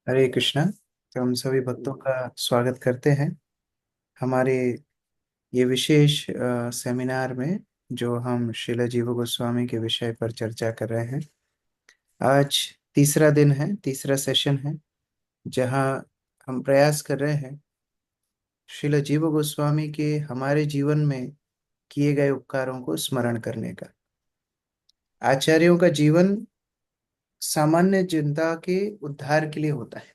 हरे कृष्णा। तो हम सभी भक्तों का स्वागत करते हैं हमारे ये विशेष सेमिनार में, जो हम श्रील जीव गोस्वामी के विषय पर चर्चा कर रहे हैं। आज तीसरा दिन है, तीसरा सेशन है, जहां हम प्रयास कर रहे हैं श्रील जीव गोस्वामी के हमारे जीवन में किए गए उपकारों को स्मरण करने का। आचार्यों का जीवन सामान्य जनता के उद्धार के लिए होता है,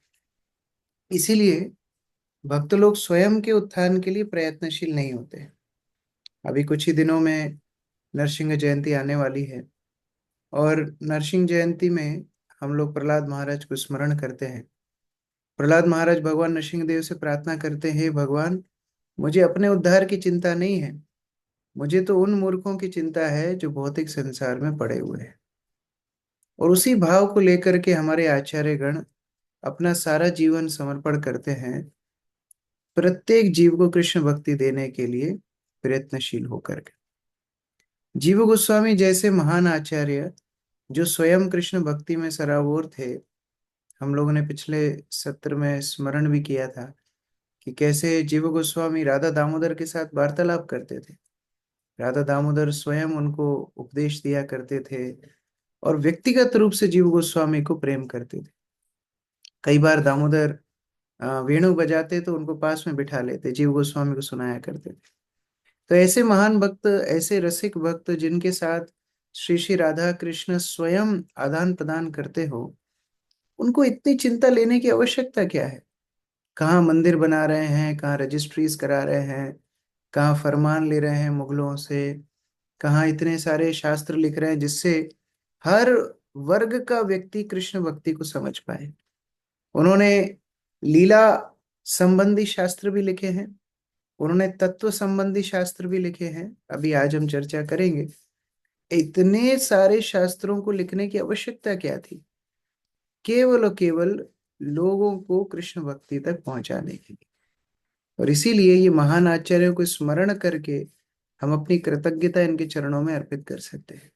इसीलिए भक्त लोग स्वयं के उत्थान के लिए प्रयत्नशील नहीं होते हैं। अभी कुछ ही दिनों में नरसिंह जयंती आने वाली है, और नरसिंह जयंती में हम लोग प्रहलाद महाराज को स्मरण करते हैं। प्रहलाद महाराज भगवान नरसिंह देव से प्रार्थना करते हैं, भगवान, मुझे अपने उद्धार की चिंता नहीं है, मुझे तो उन मूर्खों की चिंता है जो भौतिक संसार में पड़े हुए हैं। और उसी भाव को लेकर के हमारे आचार्य गण अपना सारा जीवन समर्पण करते हैं, प्रत्येक जीव को कृष्ण भक्ति देने के लिए प्रयत्नशील होकर के। जीव गोस्वामी जैसे महान आचार्य जो स्वयं कृष्ण भक्ति में सराबोर थे, हम लोगों ने पिछले सत्र में स्मरण भी किया था कि कैसे जीव गोस्वामी राधा दामोदर के साथ वार्तालाप करते थे। राधा दामोदर स्वयं उनको उपदेश दिया करते थे, और व्यक्तिगत रूप से जीव गोस्वामी को प्रेम करते थे। कई बार दामोदर वेणु बजाते तो उनको पास में बिठा लेते, जीव गोस्वामी को सुनाया करते थे। तो ऐसे महान भक्त, ऐसे रसिक भक्त जिनके साथ श्री श्री राधा कृष्ण स्वयं आदान प्रदान करते हो, उनको इतनी चिंता लेने की आवश्यकता क्या है? कहाँ मंदिर बना रहे हैं, कहाँ रजिस्ट्रीज करा रहे हैं, कहाँ फरमान ले रहे हैं मुगलों से, कहाँ इतने सारे शास्त्र लिख रहे हैं जिससे हर वर्ग का व्यक्ति कृष्ण भक्ति को समझ पाए। उन्होंने लीला संबंधी शास्त्र भी लिखे हैं, उन्होंने तत्व संबंधी शास्त्र भी लिखे हैं, अभी आज हम चर्चा करेंगे। इतने सारे शास्त्रों को लिखने की आवश्यकता क्या थी? केवल और केवल लोगों को कृष्ण भक्ति तक पहुंचाने के लिए। और इसीलिए ये महान आचार्यों को स्मरण करके हम अपनी कृतज्ञता इनके चरणों में अर्पित कर सकते हैं।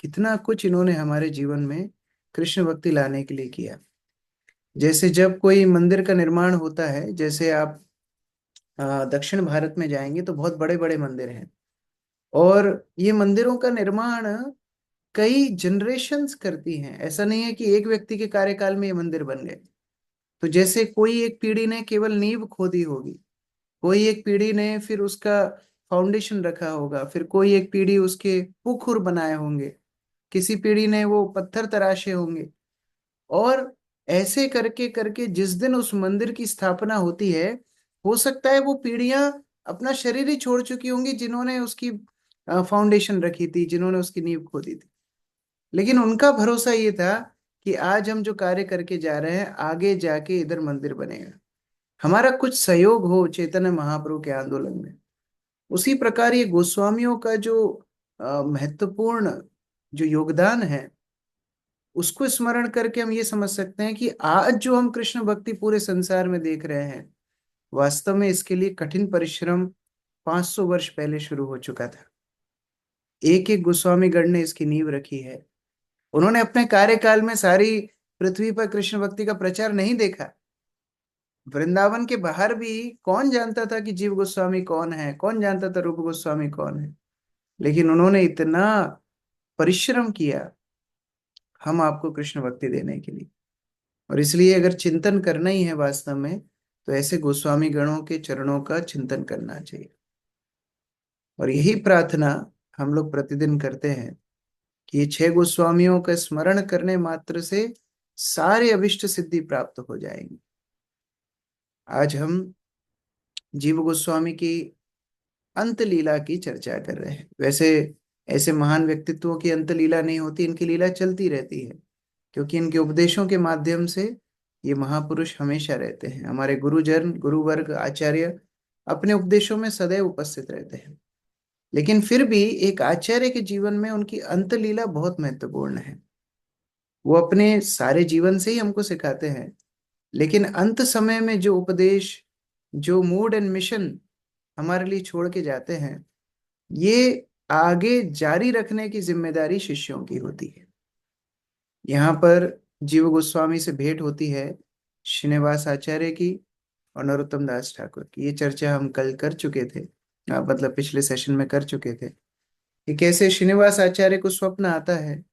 कितना कुछ इन्होंने हमारे जीवन में कृष्ण भक्ति लाने के लिए किया। जैसे जब कोई मंदिर का निर्माण होता है, जैसे आप दक्षिण भारत में जाएंगे तो बहुत बड़े बड़े मंदिर हैं, और ये मंदिरों का निर्माण कई जनरेशन्स करती हैं। ऐसा नहीं है कि एक व्यक्ति के कार्यकाल में ये मंदिर बन गए। तो जैसे कोई एक पीढ़ी ने केवल नींव खोदी होगी, कोई एक पीढ़ी ने फिर उसका फाउंडेशन रखा होगा, फिर कोई एक पीढ़ी उसके पुखुर बनाए होंगे, किसी पीढ़ी ने वो पत्थर तराशे होंगे, और ऐसे करके करके जिस दिन उस मंदिर की स्थापना होती है, हो सकता है वो पीढ़ियां अपना शरीर ही छोड़ चुकी होंगी जिन्होंने उसकी फाउंडेशन रखी थी, जिन्होंने उसकी नींव खोदी थी। लेकिन उनका भरोसा ये था कि आज हम जो कार्य करके जा रहे हैं, आगे जाके इधर मंदिर बनेगा, हमारा कुछ सहयोग हो चैतन्य महाप्रभु के आंदोलन में। उसी प्रकार ये गोस्वामियों का जो महत्वपूर्ण जो योगदान है, उसको स्मरण करके हम ये समझ सकते हैं कि आज जो हम कृष्ण भक्ति पूरे संसार में देख रहे हैं, वास्तव में इसके लिए कठिन परिश्रम 500 वर्ष पहले शुरू हो चुका था। एक एक गोस्वामी गण ने इसकी नींव रखी है। उन्होंने अपने कार्यकाल में सारी पृथ्वी पर कृष्ण भक्ति का प्रचार नहीं देखा। वृंदावन के बाहर भी कौन जानता था कि जीव गोस्वामी कौन है, कौन जानता था रूप गोस्वामी कौन है? लेकिन उन्होंने इतना परिश्रम किया हम आपको कृष्ण भक्ति देने के लिए। और इसलिए अगर चिंतन करना ही है वास्तव में, तो ऐसे गोस्वामी गणों के चरणों का चिंतन करना चाहिए। और यही प्रार्थना हम लोग प्रतिदिन करते हैं कि ये छह गोस्वामियों का स्मरण करने मात्र से सारे अभिष्ट सिद्धि प्राप्त हो जाएंगी। आज हम जीव गोस्वामी की अंत लीला की चर्चा कर रहे हैं। वैसे ऐसे महान व्यक्तित्वों की अंत लीला नहीं होती, इनकी लीला चलती रहती है, क्योंकि इनके उपदेशों के माध्यम से ये महापुरुष हमेशा रहते हैं। हमारे गुरुजन, गुरुवर्ग, आचार्य अपने उपदेशों में सदैव उपस्थित रहते हैं। लेकिन फिर भी एक आचार्य के जीवन में उनकी अंत लीला बहुत महत्वपूर्ण है। वो अपने सारे जीवन से ही हमको सिखाते हैं, लेकिन अंत समय में जो उपदेश, जो मूड एंड मिशन हमारे लिए छोड़ के जाते हैं, ये आगे जारी रखने की जिम्मेदारी शिष्यों की होती है। यहाँ पर जीव गोस्वामी से भेंट होती है, श्रीनिवास आचार्य की और नरोत्तम दास ठाकुर की। ये चर्चा हम कल कर चुके थे, मतलब पिछले सेशन में कर चुके थे कि कैसे श्रीनिवास आचार्य को स्वप्न आता है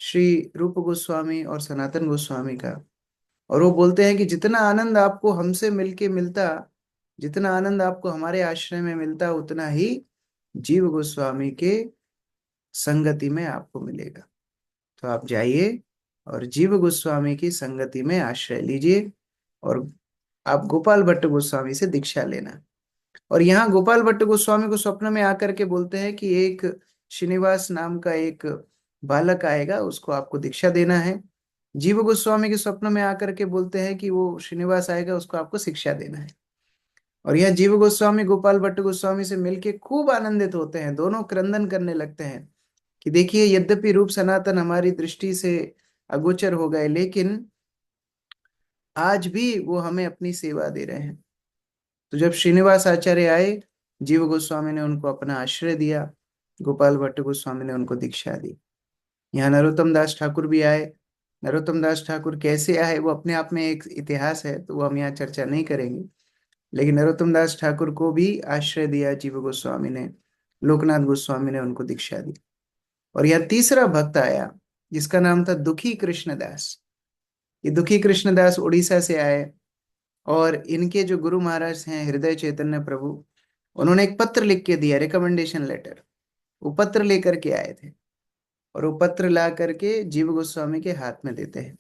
श्री रूप गोस्वामी और सनातन गोस्वामी का, और वो बोलते हैं कि जितना आनंद आपको हमसे मिलके मिलता, जितना आनंद आपको हमारे आश्रय में मिलता, उतना ही जीव गोस्वामी के संगति में आपको मिलेगा। तो आप जाइए और जीव गोस्वामी की संगति में आश्रय लीजिए, और आप गोपाल भट्ट गोस्वामी से दीक्षा लेना। और यहाँ गोपाल भट्ट गोस्वामी को स्वप्न में आकर के बोलते हैं कि एक श्रीनिवास नाम का एक बालक आएगा, उसको आपको दीक्षा देना है। जीव गोस्वामी के स्वप्न में आकर के बोलते हैं कि वो श्रीनिवास आएगा, उसको आपको शिक्षा देना है। और यह जीव गोस्वामी गोपाल भट्ट गोस्वामी से मिलके खूब आनंदित होते हैं, दोनों क्रंदन करने लगते हैं कि देखिए, यद्यपि रूप सनातन हमारी दृष्टि से अगोचर हो गए, लेकिन आज भी वो हमें अपनी सेवा दे रहे हैं। तो जब श्रीनिवास आचार्य आए, जीव गोस्वामी ने उनको अपना आश्रय दिया, गोपाल भट्ट गोस्वामी ने उनको दीक्षा दी। यहाँ नरोत्तम दास ठाकुर भी आए। नरोत्तम दास ठाकुर कैसे आए वो अपने आप में एक इतिहास है, तो वो हम यहाँ चर्चा नहीं करेंगे। लेकिन नरोत्तम दास ठाकुर को भी आश्रय दिया जीव गोस्वामी ने, लोकनाथ गोस्वामी ने उनको दीक्षा दी। और यह तीसरा भक्त आया जिसका नाम था दुखी कृष्णदास। ये दुखी कृष्णदास उड़ीसा से आए, और इनके जो गुरु महाराज हैं हृदय चैतन्य प्रभु, उन्होंने एक पत्र लिख के दिया, रिकमेंडेशन लेटर। वो पत्र लेकर के आए थे, और वो पत्र ला करके जीव गोस्वामी के हाथ में देते हैं।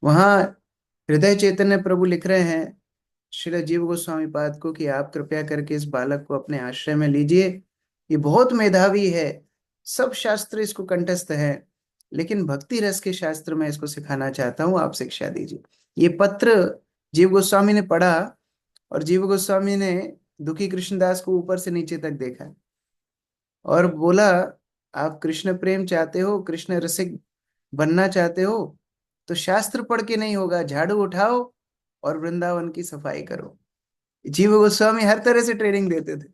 वहां हृदय चैतन्य प्रभु लिख रहे हैं श्री जीव गोस्वामी पाद को कि आप कृपया करके इस बालक को अपने आश्रय में लीजिए। ये बहुत मेधावी है, सब शास्त्र इसको कंठस्थ है, लेकिन भक्ति रस के शास्त्र में इसको सिखाना चाहता हूँ, आप शिक्षा दीजिए। ये पत्र जीव गोस्वामी ने पढ़ा, और जीव गोस्वामी ने दुखी कृष्णदास को ऊपर से नीचे तक देखा और बोला, आप कृष्ण प्रेम चाहते हो, कृष्ण रसिक बनना चाहते हो, तो शास्त्र पढ़ के नहीं होगा, झाड़ू उठाओ और वृंदावन की सफाई करो। जीव गोस्वामी हर तरह से ट्रेनिंग देते थे।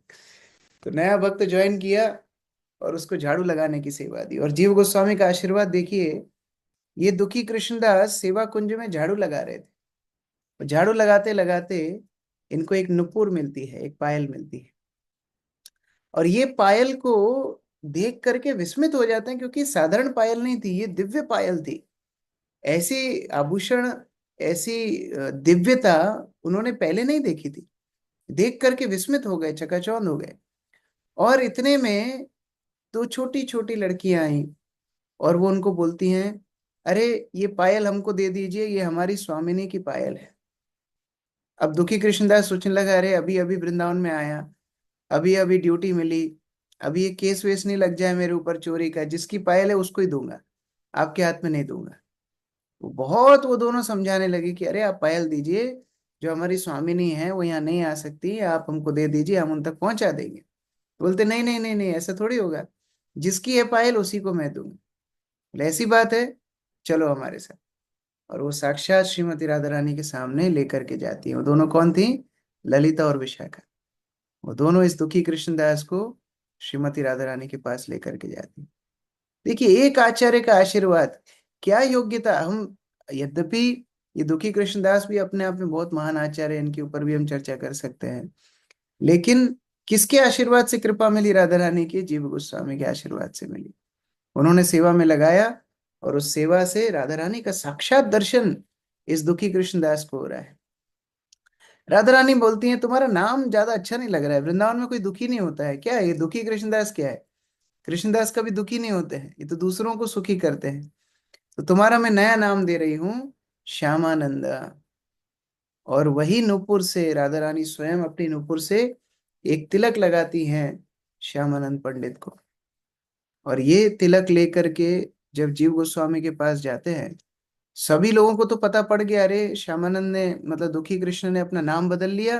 तो नया भक्त ज्वाइन किया और उसको झाड़ू लगाने की सेवा दी, और जीव गोस्वामी का आशीर्वाद देखिए। ये दुखी कृष्णदास सेवा कुंज में झाड़ू लगा रहे थे, और झाड़ू लगाते लगाते इनको एक नुपुर मिलती है, एक पायल मिलती है, और ये पायल को देख करके विस्मित हो जाते हैं, क्योंकि साधारण पायल नहीं थी, ये दिव्य पायल थी। ऐसी आभूषण, ऐसी दिव्यता उन्होंने पहले नहीं देखी थी। देख करके विस्मित हो गए, चकाचौंध हो गए। और इतने में दो छोटी छोटी लड़कियां आई, और वो उनको बोलती हैं, अरे ये पायल हमको दे दीजिए, ये हमारी स्वामिनी की पायल है। अब दुखी कृष्णदास सोचने लगा, अरे अभी अभी वृंदावन में आया, अभी अभी ड्यूटी मिली, अभी ये केस वेस नहीं लग जाए मेरे ऊपर चोरी का, जिसकी पायल है उसको ही दूंगा, आपके हाथ में नहीं दूंगा। वो दोनों समझाने लगे कि अरे आप पायल दीजिए, जो हमारी स्वामिनी है वो यहाँ नहीं आ सकती, आप हमको दे दीजिए, हम उन तक पहुंचा देंगे। बोलते, नहीं नहीं नहीं नहीं, ऐसा थोड़ी होगा, जिसकी है पायल उसी को मैं दूंगा। बोले, ऐसी बात है, चलो हमारे साथ। और वो साक्षात श्रीमती राधा रानी के सामने लेकर के जाती है। वो दोनों कौन थी? ललिता और विशाखा। वो दोनों इस दुखी कृष्णदास को श्रीमती राधा रानी के पास लेकर के जाती है। देखिए, एक आचार्य का आशीर्वाद, क्या योग्यता। हम यद्यपि ये दुखी कृष्णदास भी अपने आप में बहुत महान आचार्य हैं, इनके ऊपर भी हम चर्चा कर सकते हैं, लेकिन किसके आशीर्वाद से कृपा मिली? राधा रानी की, जीव गोस्वामी के आशीर्वाद से मिली। उन्होंने सेवा में लगाया, और उस सेवा से राधा रानी का साक्षात दर्शन इस दुखी कृष्णदास को हो रहा है। राधा रानी बोलती हैं, तुम्हारा नाम ज्यादा अच्छा नहीं लग रहा है, वृंदावन में कोई दुखी नहीं होता है क्या? ये दुखी कृष्णदास क्या है? कृष्णदास कभी दुखी नहीं होते हैं, ये तो दूसरों को सुखी करते हैं। तो तुम्हारा मैं नया नाम दे रही हूँ, श्यामानंदा। और वही नूपुर से राधा रानी स्वयं अपनी नूपुर से एक तिलक लगाती हैं श्यामानंद पंडित को। और ये तिलक लेकर के जब जीव गोस्वामी के पास जाते हैं, सभी लोगों को तो पता पड़ गया, अरे श्यामानंद ने, मतलब दुखी कृष्ण ने अपना नाम बदल लिया,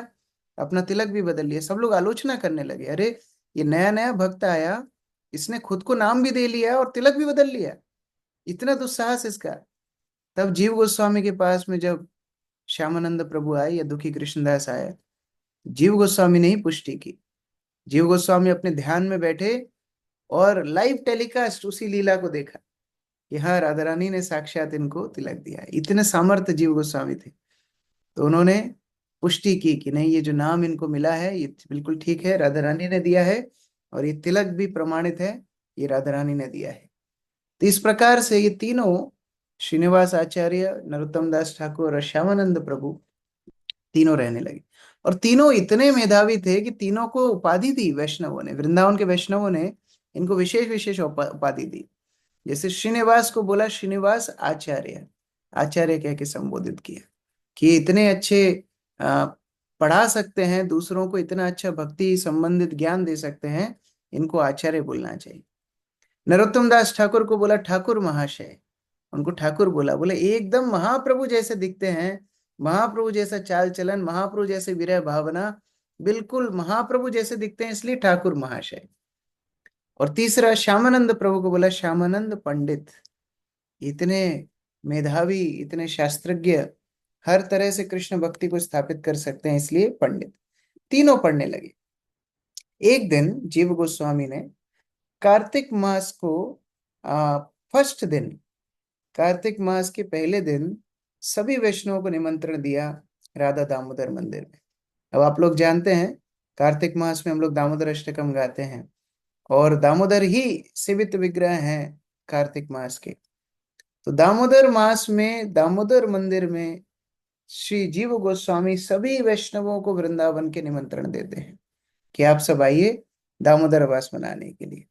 अपना तिलक भी बदल लिया। सब लोग आलोचना करने लगे, अरे ये नया नया भक्त आया, इसने खुद को नाम भी दे लिया और तिलक भी बदल लिया, इतना दुस्साहस इसका। तब जीव गोस्वामी के पास में जब श्यामानंद प्रभु आए या दुखी कृष्णदास आए, जीव गोस्वामी ने ही पुष्टि की। जीव गोस्वामी अपने ध्यान में बैठे और लाइव टेलीकास्ट उसी लीला को देखा कि हाँ, राधा रानी ने साक्षात इनको तिलक दिया है। इतने सामर्थ्य जीव गोस्वामी थे। तो उन्होंने पुष्टि की कि नहीं, ये जो नाम इनको मिला है ये बिल्कुल ठीक है, राधा रानी ने दिया है, और ये तिलक भी प्रमाणित है, ये राधा रानी ने दिया है। तो इस प्रकार से ये तीनों, श्रीनिवास आचार्य, नरोत्तम दास ठाकुर और श्यामानंद प्रभु, तीनों रहने लगे। और तीनों इतने मेधावी थे कि तीनों को उपाधि दी वैष्णवों ने, वृंदावन के वैष्णवों ने इनको विशेष विशेष उपाधि दी। जैसे श्रीनिवास को बोला श्रीनिवास आचार्य, आचार्य कह के संबोधित किया कि इतने अच्छे आ, पढ़ा सकते हैं दूसरों को, इतना अच्छा भक्ति संबंधित ज्ञान दे सकते हैं, इनको आचार्य बोलना चाहिए। नरोत्तम दास ठाकुर को बोला ठाकुर महाशय, उनको ठाकुर बोला, बोले एकदम महाप्रभु जैसे दिखते हैं, महाप्रभु जैसा चाल चलन, महाप्रभु जैसे विरह भावना, बिल्कुल महाप्रभु जैसे दिखते हैं, इसलिए ठाकुर महाशय। और तीसरा श्यामानंद प्रभु को बोला श्यामानंद पंडित, इतने मेधावी, इतने शास्त्रज्ञ, हर तरह से कृष्ण भक्ति को स्थापित कर सकते हैं, इसलिए पंडित। तीनों पढ़ने लगे। एक दिन जीव गोस्वामी ने कार्तिक मास को फर्स्ट दिन, कार्तिक मास के पहले दिन सभी वैष्णवों को निमंत्रण दिया राधा दामोदर मंदिर में। अब आप लोग जानते हैं कार्तिक मास में हम लोग दामोदर अष्टकम गाते हैं, और दामोदर ही सेवित विग्रह हैं कार्तिक मास के। तो दामोदर मास में दामोदर मंदिर में श्री जीव गोस्वामी सभी वैष्णवों को वृंदावन के निमंत्रण देते हैं कि आप सब आइए दामोदर वास मनाने के लिए।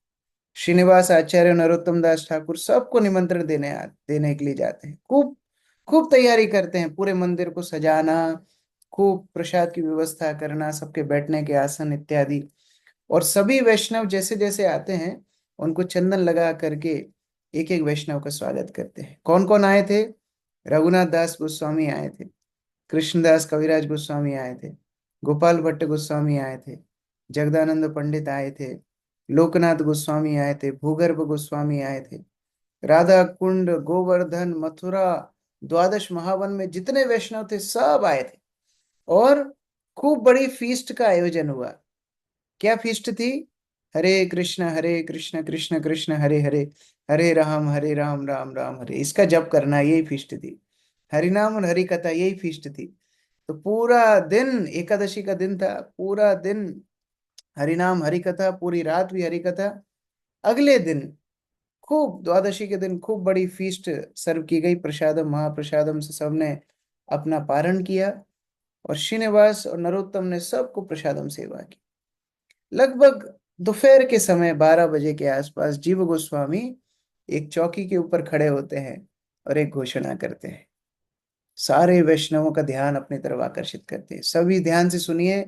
श्रीनिवास आचार्य, नरोत्तम दास ठाकुर सबको निमंत्रण देने के लिए जाते हैं। खूब खूब तैयारी करते हैं, पूरे मंदिर को सजाना, खूब प्रसाद की व्यवस्था करना, सबके बैठने के आसन इत्यादि। और सभी वैष्णव जैसे जैसे आते हैं उनको चंदन लगा करके एक एक वैष्णव का स्वागत करते हैं। कौन कौन आए थे? रघुनाथ दास गोस्वामी आए थे, कृष्णदास कविराज गोस्वामी आए थे, गोपाल भट्ट गोस्वामी आए थे, जगदानंद पंडित आए थे, लोकनाथ गोस्वामी आए थे, भूगर्भ गोस्वामी आए थे, राधा कुंड, गोवर्धन, मथुरा, द्वादश महावन में जितने वैष्णव थे सब आए थे। और खूब बड़ी फीस्ट का आयोजन हुआ। क्या फीस्ट थी? हरे कृष्ण कृष्ण कृष्ण हरे हरे, हरे राम राम राम हरे, इसका जप करना, यही फीस्ट थी। हरिनाम और हरि कथा, यही फीस्ट थी। तो पूरा दिन, एकादशी का दिन था, पूरा दिन हरिनाम हरि कथा, पूरी रात भी हरि कथा। अगले दिन खूब, द्वादशी के दिन खूब बड़ी फीस्ट सर्व की गई, प्रसादम महाप्रसादम से सबने अपना पारण किया, और श्रीनिवास और नरोत्तम ने सबको प्रसादम सेवा की। लगभग दोपहर के समय 12 बजे के आसपास जीव गोस्वामी एक चौकी के ऊपर खड़े होते हैं और एक घोषणा करते हैं। सारे वैष्णवों का ध्यान अपनी तरफ आकर्षित करते हैं। सभी ध्यान से सुनिए।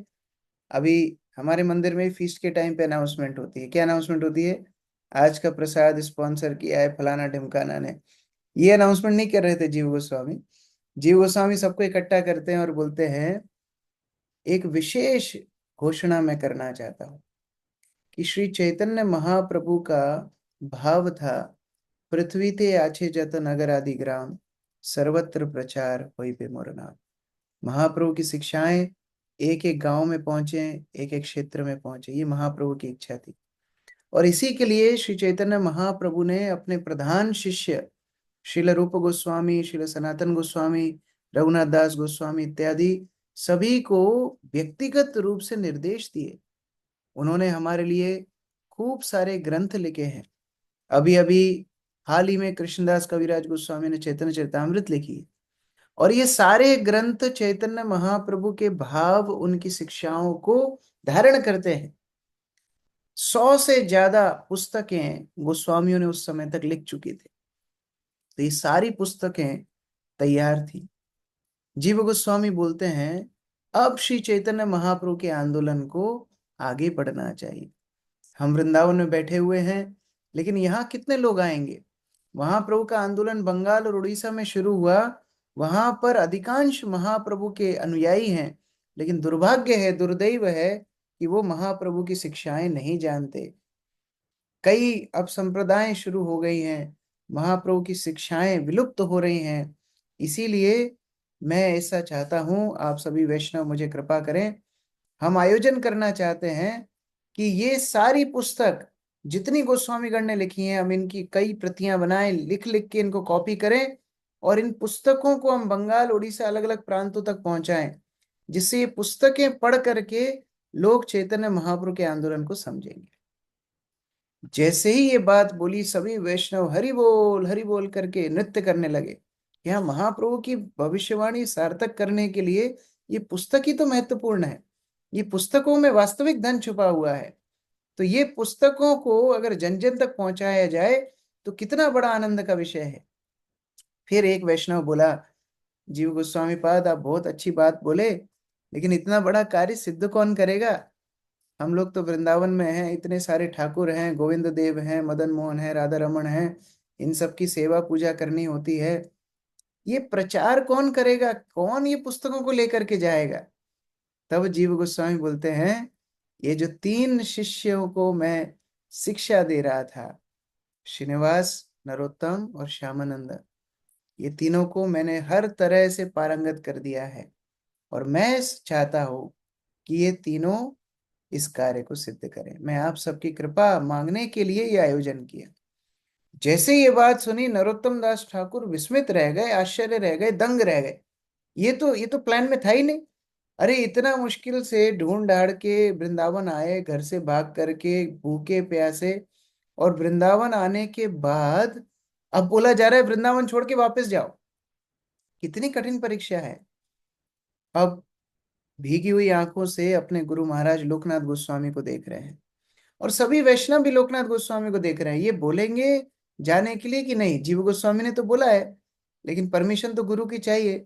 अभी हमारे मंदिर में फीस्ट के टाइम पे अनाउंसमेंट होती है। क्या अनाउंसमेंट होती है? आज का प्रसाद स्पॉन्सर किया है फलाना ढिमकाना ने। ये अनाउंसमेंट नहीं कर रहे थे जीव गोस्वामी। जीव गोस्वामी सबको इकट्ठा करते हैं और बोलते हैं, एक विशेष घोषणा मैं करना चाहता हूँ कि श्री चैतन्य महाप्रभु का भाव था, पृथ्वी ते आछे जत नगर आदि ग्राम, सर्वत्र प्रचार होई पे मोर नाम। महाप्रभु की शिक्षाएं एक एक गांव में पहुंचे, एक एक क्षेत्र में पहुंचे, ये महाप्रभु की इच्छा थी। और इसी के लिए श्री चैतन्य महाप्रभु ने अपने प्रधान शिष्य श्रील रूप गोस्वामी, श्रील सनातन गोस्वामी, रघुनाथ दास गोस्वामी इत्यादि सभी को व्यक्तिगत रूप से निर्देश दिए। उन्होंने हमारे लिए खूब सारे ग्रंथ लिखे हैं। अभी अभी हाल ही में कृष्णदास कविराज गोस्वामी ने चैतन्य चरितामृत लिखी है। और ये सारे ग्रंथ चैतन्य महाप्रभु के भाव, उनकी शिक्षाओं को धारण करते हैं। 100 से ज्यादा पुस्तकें गोस्वामियों ने उस समय तक लिख चुकी थी। तो ये सारी पुस्तकें तैयार थी। जीव गोस्वामी बोलते हैं, अब श्री चैतन्य महाप्रभु के आंदोलन को आगे बढ़ना चाहिए। हम वृंदावन में बैठे हुए हैं, लेकिन यहाँ कितने लोग आएंगे? वहां प्रभु का आंदोलन बंगाल और उड़ीसा में शुरू हुआ, वहां पर अधिकांश महाप्रभु के अनुयायी हैं, लेकिन दुर्भाग्य है, दुर्दैव है कि वो महाप्रभु की शिक्षाएं नहीं जानते। कई अब संप्रदाय शुरू हो गई हैं, महाप्रभु की शिक्षाएं विलुप्त हो रही हैं। इसीलिए मैं ऐसा चाहता हूं, आप सभी वैष्णव मुझे कृपा करें, हम आयोजन करना चाहते हैं कि ये सारी पुस्तक जितनी गोस्वामीगण ने लिखी हैं, हम इनकी कई प्रतियां बनाएं, लिख लिख के इनको कॉपी करें, और इन पुस्तकों को हम बंगाल, उड़ीसा, अलग अलग प्रांतों तक पहुंचाएं, जिससे ये पुस्तकें पढ़ करके लोग चैतन्य महाप्रभु के आंदोलन को समझेंगे। जैसे ही ये बात बोली, सभी वैष्णव हरि बोल करके नृत्य करने लगे। यहाँ महाप्रभु की भविष्यवाणी सार्थक करने के लिए ये पुस्तक ही तो महत्वपूर्ण है। ये पुस्तकों में वास्तविक धन छुपा हुआ है। तो ये पुस्तकों को अगर जन जन तक पहुंचाया जाए तो कितना बड़ा आनंद का विषय है। फिर एक वैष्णव बोला, जीव गोस्वामी पाद, आप बहुत अच्छी बात बोले, लेकिन इतना बड़ा कार्य सिद्ध कौन करेगा? हम लोग तो वृंदावन में हैं, इतने सारे ठाकुर हैं, गोविंद देव हैं, मदन मोहन है, राधा रमन है, इन सब की सेवा पूजा करनी होती है। ये प्रचार कौन करेगा? कौन ये पुस्तकों को लेकर के जाएगा? तब जीव गोस्वामी बोलते हैं, ये जो 3 शिष्यों को मैं शिक्षा दे रहा था, श्रीनिवास, नरोत्तम और श्यामानंद, ये तीनों को मैंने हर तरह से पारंगत कर दिया है, और मैं चाहता हूं कि ये तीनों इस कार्य को सिद्ध करें। मैं आप सबकी कृपा मांगने के लिए ये आयोजन किया। जैसे ये बात सुनी, नरोत्तम दास ठाकुर विस्मित रह गए, आश्चर्य रह गए, दंग रह गए। ये तो प्लान में था ही नहीं। अरे इतना मुश्किल से ढूंढ ढाड़ के वृंदावन आए, घर से भाग करके, भूखे प्यासे, और वृंदावन आने के बाद अब बोला जा रहा है वृंदावन छोड़ के वापस जाओ। कितनी कठिन परीक्षा है। अब भीगी हुई आंखों से अपने गुरु महाराज लोकनाथ गोस्वामी को देख रहे हैं, और सभी वैष्णव भी लोकनाथ गोस्वामी को देख रहे हैं। ये बोलेंगे जाने के लिए कि नहीं? जीव गोस्वामी ने तो बोला है, लेकिन परमिशन तो गुरु की चाहिए।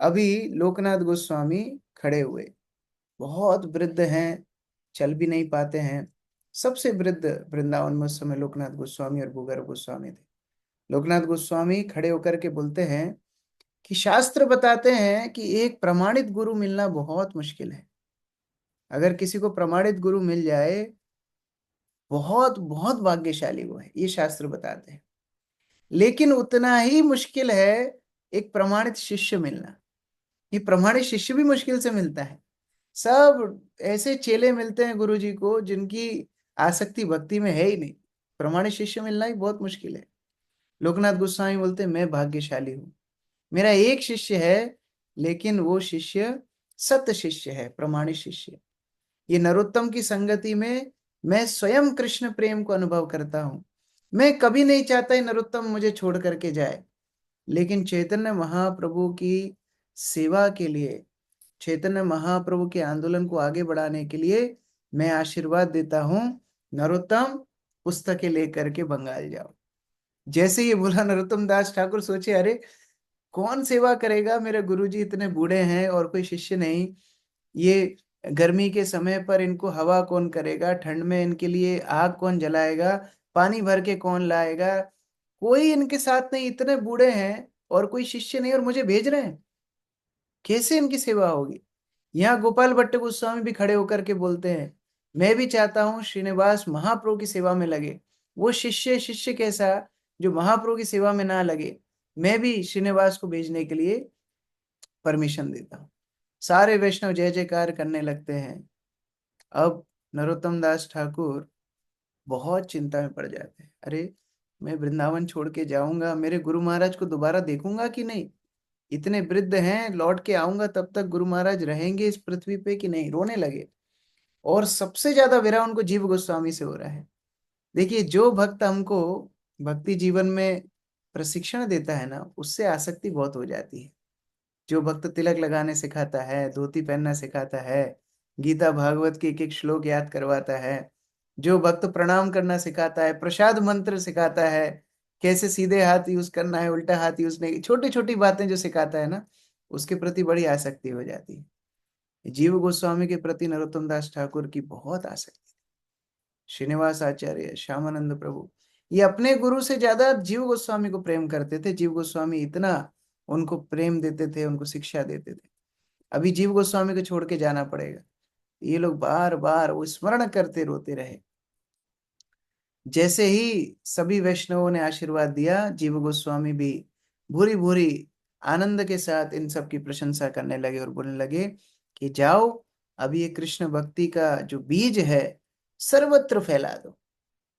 अभी लोकनाथ गोस्वामी खड़े हुए, बहुत वृद्ध हैं, चल भी नहीं पाते हैं। सबसे वृद्ध वृंदावन में उस समय लोकनाथ गोस्वामी और भूगर्भ गोस्वामी थे। लोकनाथ गोस्वामी खड़े होकर के बोलते हैं कि शास्त्र बताते हैं कि एक प्रमाणित गुरु मिलना बहुत मुश्किल है। अगर किसी को प्रमाणित गुरु मिल जाए, बहुत बहुत भाग्यशाली वो है, ये शास्त्र बताते हैं। लेकिन उतना ही मुश्किल है एक प्रमाणित शिष्य मिलना। ये प्रमाणित शिष्य भी मुश्किल से मिलता है। सब ऐसे चेले मिलते हैं गुरु जी को जिनकी आसक्ति भक्ति में है ही नहीं। प्रमाणित शिष्य मिलना ही बहुत मुश्किल है। लोकनाथ गोस्वामी बोलते हैं, मैं भाग्यशाली हूँ, मेरा एक शिष्य है, लेकिन वो शिष्य सत शिष्य है, प्रमाणित शिष्य। ये नरोत्तम की संगति में मैं स्वयं कृष्ण प्रेम को अनुभव करता हूं। मैं कभी नहीं चाहता है नरोत्तम मुझे छोड़ करके जाए, लेकिन चैतन्य महाप्रभु की सेवा के लिए, चैतन्य महाप्रभु के आंदोलन को आगे बढ़ाने के लिए मैं आशीर्वाद देता हूं, नरोत्तम पुस्तकें लेकर के बंगाल जाओ। जैसे ये बोला, नरोत्तम दास ठाकुर सोचे, अरे कौन सेवा करेगा? मेरे गुरुजी इतने बूढ़े हैं और कोई शिष्य नहीं। ये गर्मी के समय पर इनको हवा कौन करेगा? ठंड में इनके लिए आग कौन जलाएगा? पानी भर के कौन लाएगा? कोई इनके साथ नहीं, इतने बूढ़े हैं और कोई शिष्य नहीं, और मुझे भेज रहे हैं। कैसे इनकी सेवा होगी? यहाँ गोपाल भट्ट गोस्वामी भी खड़े होकर के बोलते हैं, मैं भी चाहता हूँ श्रीनिवास महाप्रभु की सेवा में लगे। वो शिष्य शिष्य कैसा जो महाप्रभु की सेवा में ना लगे? मैं भी श्रीनिवास को भेजने के लिए परमिशन देता हूँ। सारे वैष्णव जय जयकार करने लगते हैं। अब नरोत्तम दास ठाकुर बहुत चिंता में पड़ जाते हैं। अरे मैं वृंदावन छोड़ के जाऊंगा, मेरे गुरु महाराज को दोबारा देखूंगा कि नहीं? इतने वृद्ध हैं, लौट के आऊंगा तब तक गुरु महाराज रहेंगे इस पृथ्वी पे कि नहीं? रोने लगे। और सबसे ज्यादा विरह उनको जीव गोस्वामी से हो रहा है। देखिए, जो भक्त हमको भक्ति जीवन में प्रशिक्षण देता है ना, उससे आसक्ति बहुत हो जाती है। जो भक्त तिलक लगाने सिखाता है, धोती पहनना सिखाता है, गीता भागवत के एक एक श्लोक याद करवाता है, जो भक्त प्रणाम करना सिखाता है, प्रसाद मंत्र सिखाता है, कैसे सीधे हाथ यूज करना है, उल्टा हाथ यूज नहीं, छोटी छोटी बातें जो सिखाता है ना, उसके प्रति बड़ी आसक्ति हो जाती है। जीव गोस्वामी के प्रति नरोत्तम दास ठाकुर की बहुत आसक्ति। श्रीनिवास आचार्य, श्यामानंद प्रभु, ये अपने गुरु से ज्यादा जीव गोस्वामी को प्रेम करते थे। जीव गोस्वामी इतना उनको प्रेम देते थे, उनको शिक्षा देते थे। अभी जीव गोस्वामी को छोड़ के जाना पड़ेगा। ये लोग बार बार वो स्मरण करते रोते रहे। जैसे ही सभी वैष्णवों ने आशीर्वाद दिया, जीव गोस्वामी भी भूरी भूरी आनंद के साथ इन सब की प्रशंसा करने लगे और बोलने लगे कि जाओ, अभी ये कृष्ण भक्ति का जो बीज है सर्वत्र फैला दो।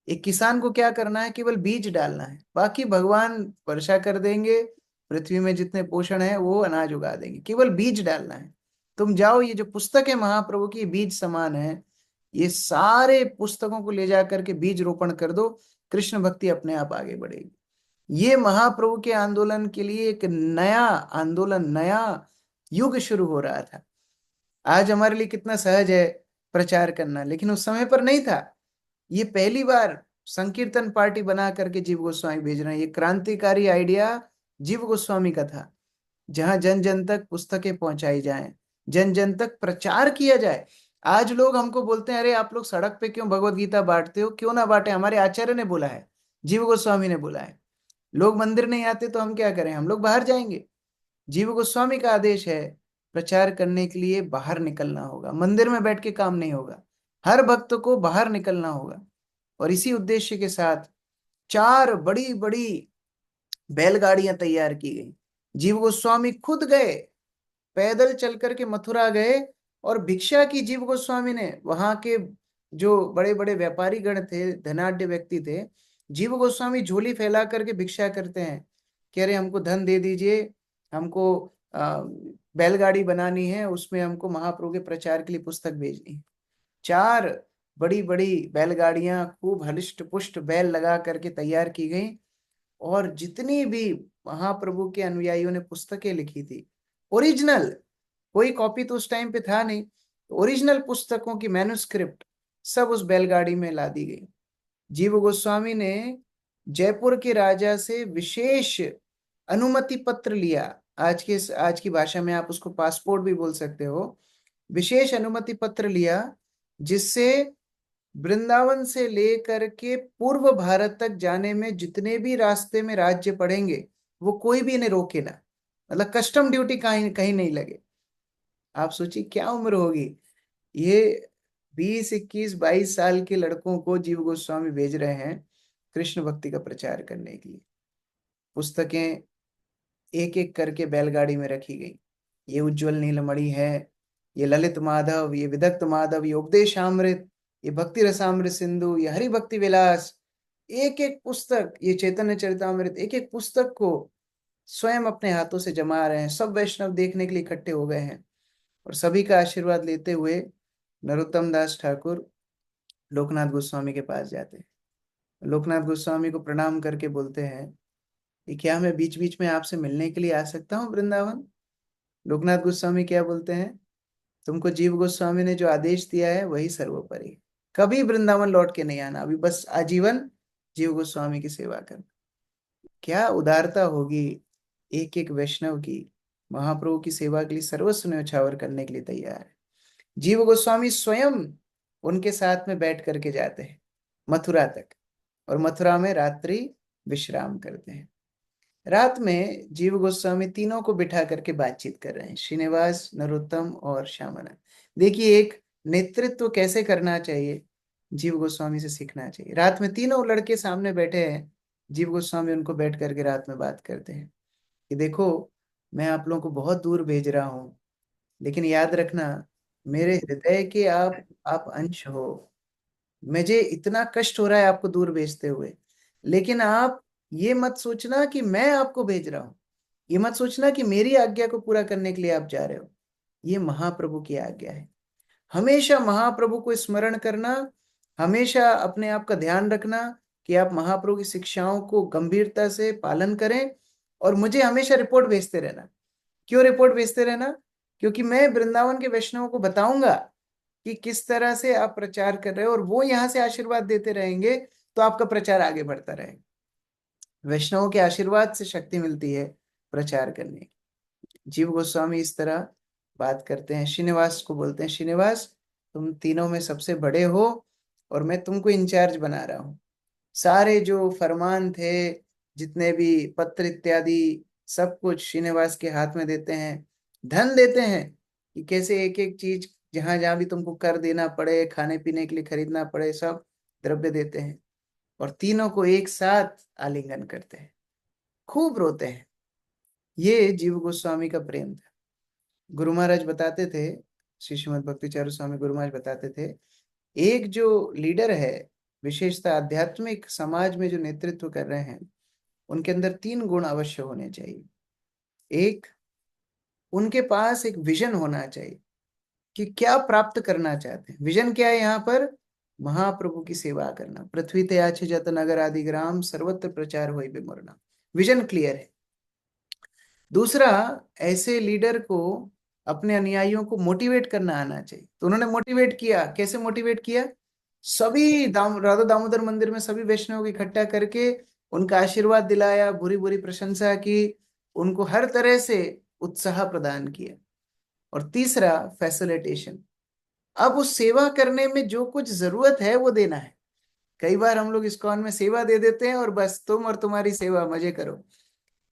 एक किसान को क्या करना है, केवल बीज डालना है, बाकी भगवान वर्षा कर देंगे, पृथ्वी में जितने पोषण है वो अनाज उगा देंगे, केवल बीज डालना है। तुम जाओ, ये जो पुस्तक है महाप्रभु की, बीज समान है, ये सारे पुस्तकों को ले जा करके बीज रोपण कर दो, कृष्ण भक्ति अपने आप आगे बढ़ेगी। ये महाप्रभु के आंदोलन के लिए एक नया आंदोलन, नया युग शुरू हो रहा था। आज हमारे लिए कितना सहज है प्रचार करना, लेकिन उस समय पर नहीं था। ये पहली बार संकीर्तन पार्टी बना करके जीव गोस्वामी भेज रहे हैं। ये क्रांतिकारी आइडिया जीव गोस्वामी का था, जहां जन जन तक पुस्तकें पहुंचाई जाएं, जन जन तक प्रचार किया जाए। आज लोग हमको बोलते हैं, अरे आप लोग सड़क पे क्यों भगवत गीता बांटते हो? क्यों ना बांटे, हमारे आचार्य ने बोला है, जीव गोस्वामी ने बोला है। लोग मंदिर नहीं आते तो हम क्या करें, हम लोग बाहर जाएंगे। जीव गोस्वामी का आदेश है, प्रचार करने के लिए बाहर निकलना होगा, मंदिर में बैठ के काम नहीं होगा, हर भक्त को बाहर निकलना होगा। और इसी उद्देश्य के साथ 4 बड़ी बड़ी बैलगाड़ियां तैयार की गई। जीव गोस्वामी खुद गए, पैदल चल करके मथुरा गए और भिक्षा की जीव गोस्वामी ने। वहां के जो बड़े बड़े व्यापारी गण थे, धनाढ्य व्यक्ति थे, जीव गोस्वामी झोली फैला करके भिक्षा करते हैं, कह रहे हमको धन दे दीजिए, हमको बैलगाड़ी बनानी है, उसमें हमको महाप्रभु के प्रचार के लिए पुस्तक भेजनी है। 4 बड़ी बड़ी बैलगाड़ियां खूब हलिष्ट पुष्ट बैल लगा करके तैयार की गई। और जितनी भी महाप्रभु के अनुयायियों ने पुस्तकें लिखी थी, ओरिजिनल, कोई कॉपी तो उस टाइम पे था नहीं, ओरिजिनल पुस्तकों की मैन्युस्क्रिप्ट सब उस बैलगाड़ी में ला दी गई। जीव गोस्वामी ने जयपुर के राजा से विशेष अनुमति पत्र लिया। आज की भाषा में आप उसको पासपोर्ट भी बोल सकते हो। विशेष अनुमति पत्र लिया, जिससे वृंदावन से लेकर के पूर्व भारत तक जाने में जितने भी रास्ते में राज्य पड़ेंगे, वो कोई भी इन्हें रोके ना, मतलब कस्टम ड्यूटी कहीं कहीं नहीं लगे। आप सोचिए क्या उम्र होगी ये, 20, 21, 22 साल के लड़कों को जीव गोस्वामी भेज रहे हैं कृष्ण भक्ति का प्रचार करने के लिए। पुस्तकें एक एक करके बैलगाड़ी में रखी गई। ये उज्जवल नीलमणि है, ये ललित माधव, ये विदग्ध माधव, ये उपदेशामृत, ये भक्ति रसामृत सिंधु, ये हरि भक्ति विलास, एक एक पुस्तक, ये चैतन्य चरितामृत, एक एक पुस्तक को स्वयं अपने हाथों से जमा रहे हैं। सब वैष्णव देखने के लिए इकट्ठे हो गए हैं और सभी का आशीर्वाद लेते हुए नरोत्तम दास ठाकुर लोकनाथ गोस्वामी के पास जाते हैं। लोकनाथ गोस्वामी को प्रणाम करके बोलते हैं कि क्या मैं बीच बीच में आपसे मिलने के लिए आ सकता हूँ वृंदावन? लोकनाथ गोस्वामी क्या बोलते हैं, तुमको जीव गोस्वामी ने जो आदेश दिया है वही सर्वोपरि है। कभी वृंदावन लौट के नहीं आना, अभी बस आजीवन जीव गोस्वामी की सेवा करना। क्या उदारता होगी एक एक वैष्णव की, महाप्रभु की सेवा के लिए सर्वस्व न्यौछावर करने के लिए तैयार है। जीव गोस्वामी स्वयं उनके साथ में बैठ करके जाते हैं मथुरा तक, और मथुरा में रात्रि विश्राम करते हैं। रात में जीव गोस्वामी तीनों को बिठा करके बातचीत कर रहे हैं, श्रीनिवास, नरोत्तम और श्यामानंद। देखिए एक नेतृत्व कैसे करना चाहिए, जीव गोस्वामी से सीखना चाहिए। रात में तीनों लड़के सामने बैठे हैं, जीव गोस्वामी उनको बैठ करके रात में बात करते हैं कि देखो मैं आप लोगों को बहुत दूर भेज रहा हूँ, लेकिन याद रखना मेरे हृदय के आप अंश हो। मुझे इतना कष्ट हो रहा है आपको दूर भेजते हुए, लेकिन आप ये मत सोचना कि मैं आपको भेज रहा हूं, ये मत सोचना कि मेरी आज्ञा को पूरा करने के लिए आप जा रहे हो। ये महाप्रभु की आज्ञा है। हमेशा महाप्रभु को स्मरण करना, हमेशा अपने आप का ध्यान रखना कि आप महाप्रभु की शिक्षाओं को गंभीरता से पालन करें, और मुझे हमेशा रिपोर्ट भेजते रहना। क्यों रिपोर्ट भेजते रहना? क्योंकि मैं वृंदावन के वैष्णवों को बताऊंगा कि किस तरह से आप प्रचार कर रहे हो, और वो यहाँ से आशीर्वाद देते रहेंगे तो आपका प्रचार आगे बढ़ता रहेगा। वैष्णवों के आशीर्वाद से शक्ति मिलती है प्रचार करने की। जीव गोस्वामी इस तरह बात करते हैं। श्रीनिवास को बोलते हैं, श्रीनिवास तुम तीनों में सबसे बड़े हो और मैं तुमको इंचार्ज बना रहा हूँ। सारे जो फरमान थे, जितने भी पत्र इत्यादि, सब कुछ श्रीनिवास के हाथ में देते हैं। धन देते हैं कि कैसे एक एक चीज, जहां जहां भी तुमको कर देना पड़े, खाने पीने के लिए खरीदना पड़े, सब द्रव्य देते हैं। और तीनों को एक साथ आलिंगन करते हैं, खूब रोते हैं। ये जीव गोस्वामी का प्रेम था। गुरु महाराज बताते थे, श्री श्रीमद् भक्ति चारू स्वामी गुरु महाराज बताते थे, एक जो लीडर है विशेषतः आध्यात्मिक समाज में जो नेतृत्व कर रहे हैं, उनके अंदर तीन गुण अवश्य होने चाहिए। एक, उनके पास एक विजन होना चाहिए कि क्या प्राप्त करना चाहते हैं। विजन क्या है यहाँ पर? महाप्रभु की सेवा करना। पृथ्वी ते आछे जत नगर आदि ग्राम, सर्वत्र प्रचार होई बिमुरना। विजन क्लियर है। दूसरा, ऐसे लीडर को अपने अनुयायियों को मोटिवेट करना आना चाहिए। तो उन्होंने मोटिवेट किया। कैसे मोटिवेट किया? सभी राधा दामोदर मंदिर में सभी वैष्णव को इकट्ठा करके उनका आशीर्वाद दिलाया, बुरी बुरी प्रशंसा की, उनको हर तरह से उत्साह प्रदान किया। और तीसरा, फैसिलिटेशन। अब उस सेवा करने में जो कुछ जरूरत है वो देना है। कई बार हम लोग इस्कॉन में सेवा दे देते हैं और बस तुम और तुम्हारी सेवा, मजे करो।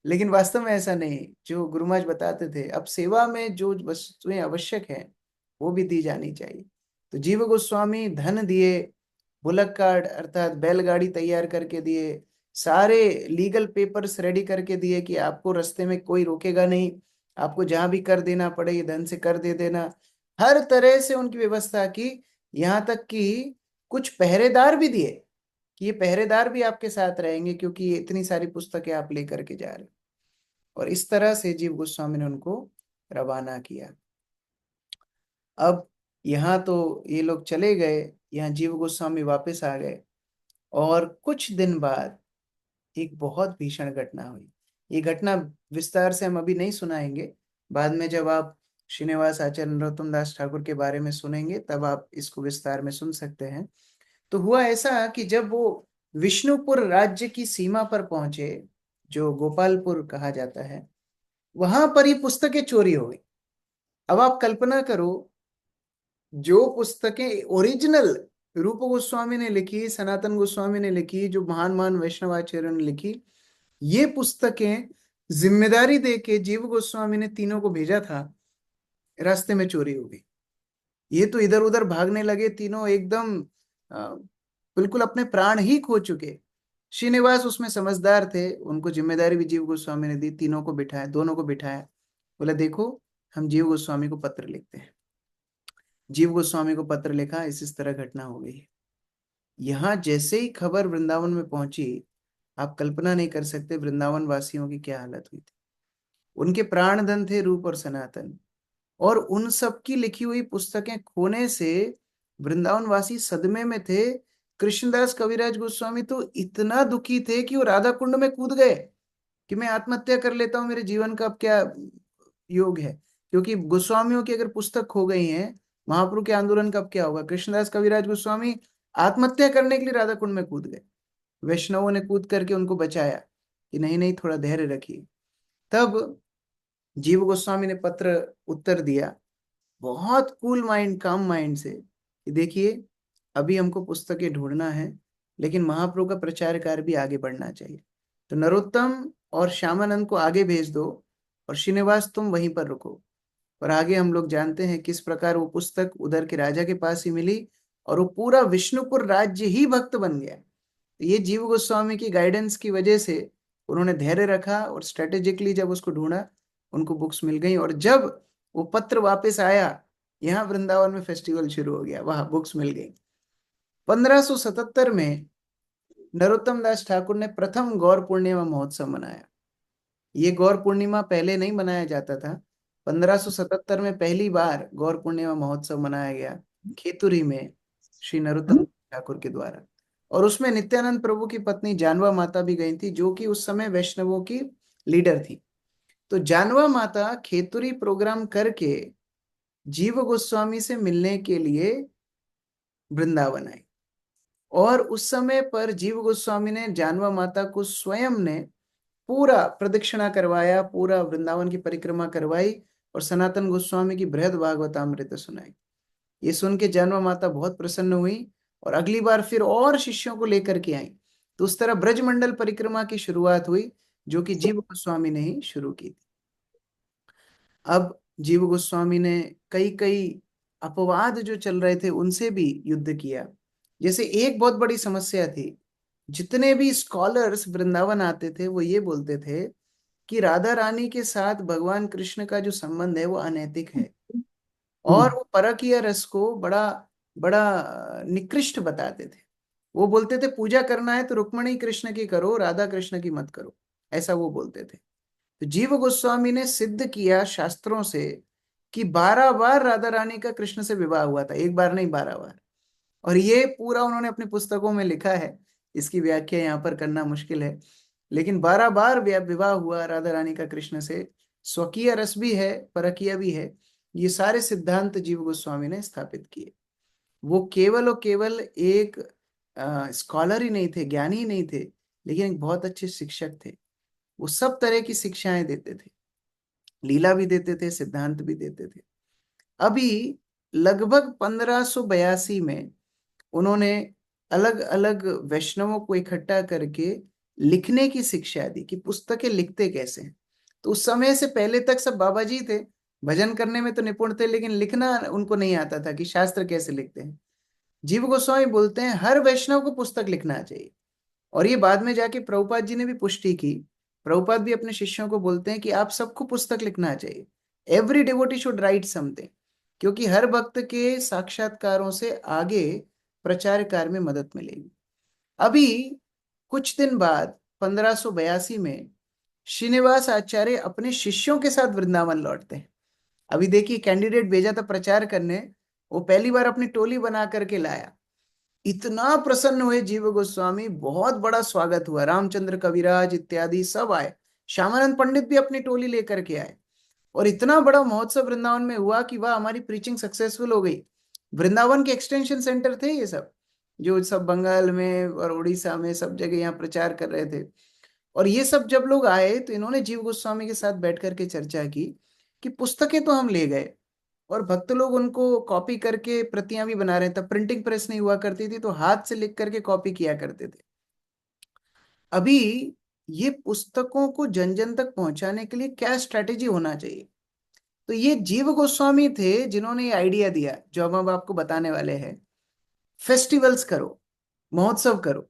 लेकिन वास्तव में ऐसा नहीं। जो गुरु महाराज बताते थे, अब सेवा में जो वस्तुएं आवश्यक हैं वो भी दी जानी चाहिए। तो जीव गोस्वामी धन दिए, बुलक कार्ड अर्थात बैलगाड़ी तैयार करके दिए, सारे लीगल पेपर्स रेडी करके दिए कि आपको रास्ते में कोई रोकेगा नहीं, आपको जहां भी कर देना पड़े ये धन से कर दे देना। हर तरह से उनकी व्यवस्था की। यहाँ तक कि कुछ पहरेदार भी दिए कि ये पहरेदार भी आपके साथ रहेंगे, क्योंकि ये इतनी सारी पुस्तकें आप लेकर के जा रहे हो। और इस तरह से जीव गोस्वामी ने उनको रवाना किया। अब यहाँ तो ये लोग चले गए, यहाँ जीव गोस्वामी वापस आ गए। और कुछ दिन बाद एक बहुत भीषण घटना हुई। ये घटना विस्तार से हम अभी नहीं सुनाएंगे। बाद में जब आप श्रीनिवास आचार्य नरोत्तम दास ठाकुर के बारे में सुनेंगे तब आप इसको विस्तार में सुन सकते हैं। तो हुआ ऐसा कि जब वो विष्णुपुर राज्य की सीमा पर पहुंचे, जो गोपालपुर कहा जाता है, वहां पर ये पुस्तकें चोरी हो गई। अब आप कल्पना करो, जो पुस्तकें ओरिजिनल रूप गोस्वामी ने लिखी, सनातन गोस्वामी ने लिखी, जो महान महान वैष्णवाचार्य ने लिखी, ये पुस्तकें जिम्मेदारी देके जीव गोस्वामी ने तीनों को भेजा था, रास्ते में चोरी हो गई। ये तो इधर उधर भागने लगे तीनों, एकदम बिल्कुल अपने प्राण ही खो चुके। श्रीनिवास उसमें समझदार थे, उनको जिम्मेदारी भी जीव गोस्वामी ने दी, तीनों को बिठाया, दोनों को बिठाया। बोला देखो, हम जीव गोस्वामी को पत्र लिखते हैं। जीव गोस्वामी को पत्र लिखा, इस तरह घटना हो गई है। यहाँ जैसे ही खबर वृंदावन में पहुंची, आप कल्पना नहीं कर सकते वृंदावन वासियों की क्या हालत हुई थी। उनके प्राणधन थे रूप और सनातन, और उन सब की लिखी हुई पुस्तकें खोने से वृंदावन वासी सदमे में थे। कृष्णदास कविराज गोस्वामी तो इतना दुखी थे कि वो राधा कुंड में कूद गए कि मैं आत्महत्या कर लेता हूँ, मेरे जीवन का अब क्या योग है। क्योंकि गोस्वामियों की अगर पुस्तक खो गई है, महाप्रभु के आंदोलन का अब क्या होगा। कृष्णदास कविराज गोस्वामी आत्महत्या करने के लिए राधा कुंड में कूद गए। वैष्णवों ने कूद करके उनको बचाया कि नहीं नहीं, थोड़ा धैर्य रखिए। तब जीव गोस्वामी ने पत्र उत्तर दिया, बहुत कूल माइंड, काम माइंड से, कि देखिए अभी हमको पुस्तकें ढूंढना है, लेकिन महाप्रभु का प्रचार कार्य भी आगे बढ़ना चाहिए। तो नरोत्तम और श्यामानंद को आगे भेज दो, और श्रीनिवास तुम वहीं पर रुको। और आगे हम लोग जानते हैं किस प्रकार वो पुस्तक उधर के राजा के पास ही मिली, और वो पूरा विष्णुपुर राज्य ही भक्त बन गया। तो ये जीव गोस्वामी की गाइडेंस की वजह से उन्होंने धैर्य रखा, और स्ट्रेटेजिकली जब उसको ढूंढा, उनको बुक्स मिल गई। और जब वो पत्र वापस आया, यहाँ वृंदावन में फेस्टिवल शुरू हो गया, वहां बुक्स मिल गई। 1577 में नरोत्तम दास ठाकुर ने प्रथम गौर पूर्णिमा महोत्सव मनाया। ये गौर पूर्णिमा पहले नहीं मनाया जाता था। 1577 में पहली बार गौर पूर्णिमा महोत्सव मनाया गया खेतुरी में, श्री नरोत्तम ठाकुर के द्वारा। और उसमें नित्यानंद प्रभु की पत्नी जानवा माता भी गई थी, जो कि उस समय वैष्णवों की लीडर थी। तो जानवा माता खेतुरी प्रोग्राम करके जीव गोस्वामी से मिलने के लिए वृंदावन आई। और उस समय पर जीव गोस्वामी ने जानवा माता को स्वयं ने पूरा प्रदक्षिणा करवाया, पूरा वृंदावन की परिक्रमा करवाई, और सनातन गोस्वामी की बृहद भागवतामृत सुनाई। ये सुन के जानवा माता बहुत प्रसन्न हुई, और अगली बार फिर और शिष्यों को लेकर के आई। तो उस तरह ब्रजमंडल परिक्रमा की शुरुआत हुई, जो कि जीव गोस्वामी ने ही शुरू की थी। अब जीव गोस्वामी ने कई कई अपवाद जो चल रहे थे उनसे भी युद्ध किया। जैसे एक बहुत बड़ी समस्या थी, जितने भी स्कॉलर्स वृंदावन आते थे वो ये बोलते थे कि राधा रानी के साथ भगवान कृष्ण का जो संबंध है वो अनैतिक है, और वो परकीय रस को बड़ा बड़ा निकृष्ट बताते थे। वो बोलते थे पूजा करना है तो रुक्मणी कृष्ण की करो, राधा कृष्ण की मत करो, ऐसा वो बोलते थे। तो जीव गोस्वामी ने सिद्ध किया शास्त्रों से कि 12 बार राधा रानी का कृष्ण से विवाह हुआ था, एक बार नहीं 12 बार। और ये पूरा उन्होंने अपनी पुस्तकों में लिखा है, इसकी व्याख्या यहाँ पर करना मुश्किल है, लेकिन 12 बार विवाह हुआ राधा रानी का कृष्ण से। स्वकीय रस भी है, परकीय भी है। ये सारे सिद्धांत जीव गोस्वामी ने स्थापित किए। वो केवल और केवल एक स्कॉलर ही नहीं थे, ज्ञानी ही नहीं थे, लेकिन एक बहुत अच्छे शिक्षक थे। वो सब तरह की शिक्षाएं देते थे, लीला भी देते थे, सिद्धांत भी देते थे। अभी लगभग 1582 में उन्होंने अलग अलग वैष्णवों को इकट्ठा करके लिखने की शिक्षा दी कि पुस्तकें लिखते कैसे हैं। तो उस समय से पहले तक सब बाबा जी थे, भजन करने में तो निपुण थे, लेकिन लिखना उनको नहीं आता था कि शास्त्र कैसे लिखते हैं। जीव गोस्वामी बोलते हैं हर वैष्णव को पुस्तक लिखना चाहिए। और ये बाद में जाके प्रभुपाद जी ने भी पुष्टि की। प्रभुपाद भी अपने शिष्यों को बोलते हैं कि आप सबको पुस्तक लिखना चाहिए, every devotee should write something, क्योंकि हर भक्त के साक्षात्कारों से आगे प्रचार कार्य में मदद मिलेगी। अभी कुछ दिन बाद 1582 में श्रीनिवास आचार्य अपने शिष्यों के साथ वृंदावन लौटते हैं। अभी देखिए, कैंडिडेट भेजा था प्रचार करने, वो पहली बार अपनी टोली बना करके लाया। इतना प्रसन्न हुए जीव गोस्वामी, बहुत बड़ा स्वागत हुआ, रामचंद्र कविराज इत्यादि सब आए, श्यामानंद पंडित भी अपनी टोली लेकर के आए। और इतना बड़ा महोत्सव वृंदावन में हुआ कि वाह, हमारी प्रीचिंग सक्सेसफुल हो गई। वृंदावन के एक्सटेंशन सेंटर थे ये सब, जो सब बंगाल में और उड़ीसा में सब जगह यहाँ प्रचार कर रहे थे। और ये सब जब लोग आए तो इन्होंने जीव गोस्वामी के साथ बैठ करके चर्चा की कि पुस्तकें तो हम ले गए, और भक्त लोग उनको कॉपी करके प्रतियां भी बना रहे थे। प्रिंटिंग प्रेस नहीं हुआ करती थी, तो हाथ से लिख करके कॉपी किया करते थे। अभी ये पुस्तकों को जन जन तक पहुंचाने के लिए क्या स्ट्रेटेजी होना चाहिए। तो ये जीव गोस्वामी थे जिन्होंने ये आइडिया दिया, जो अब हम आपको बताने वाले हैं। फेस्टिवल्स करो, महोत्सव करो,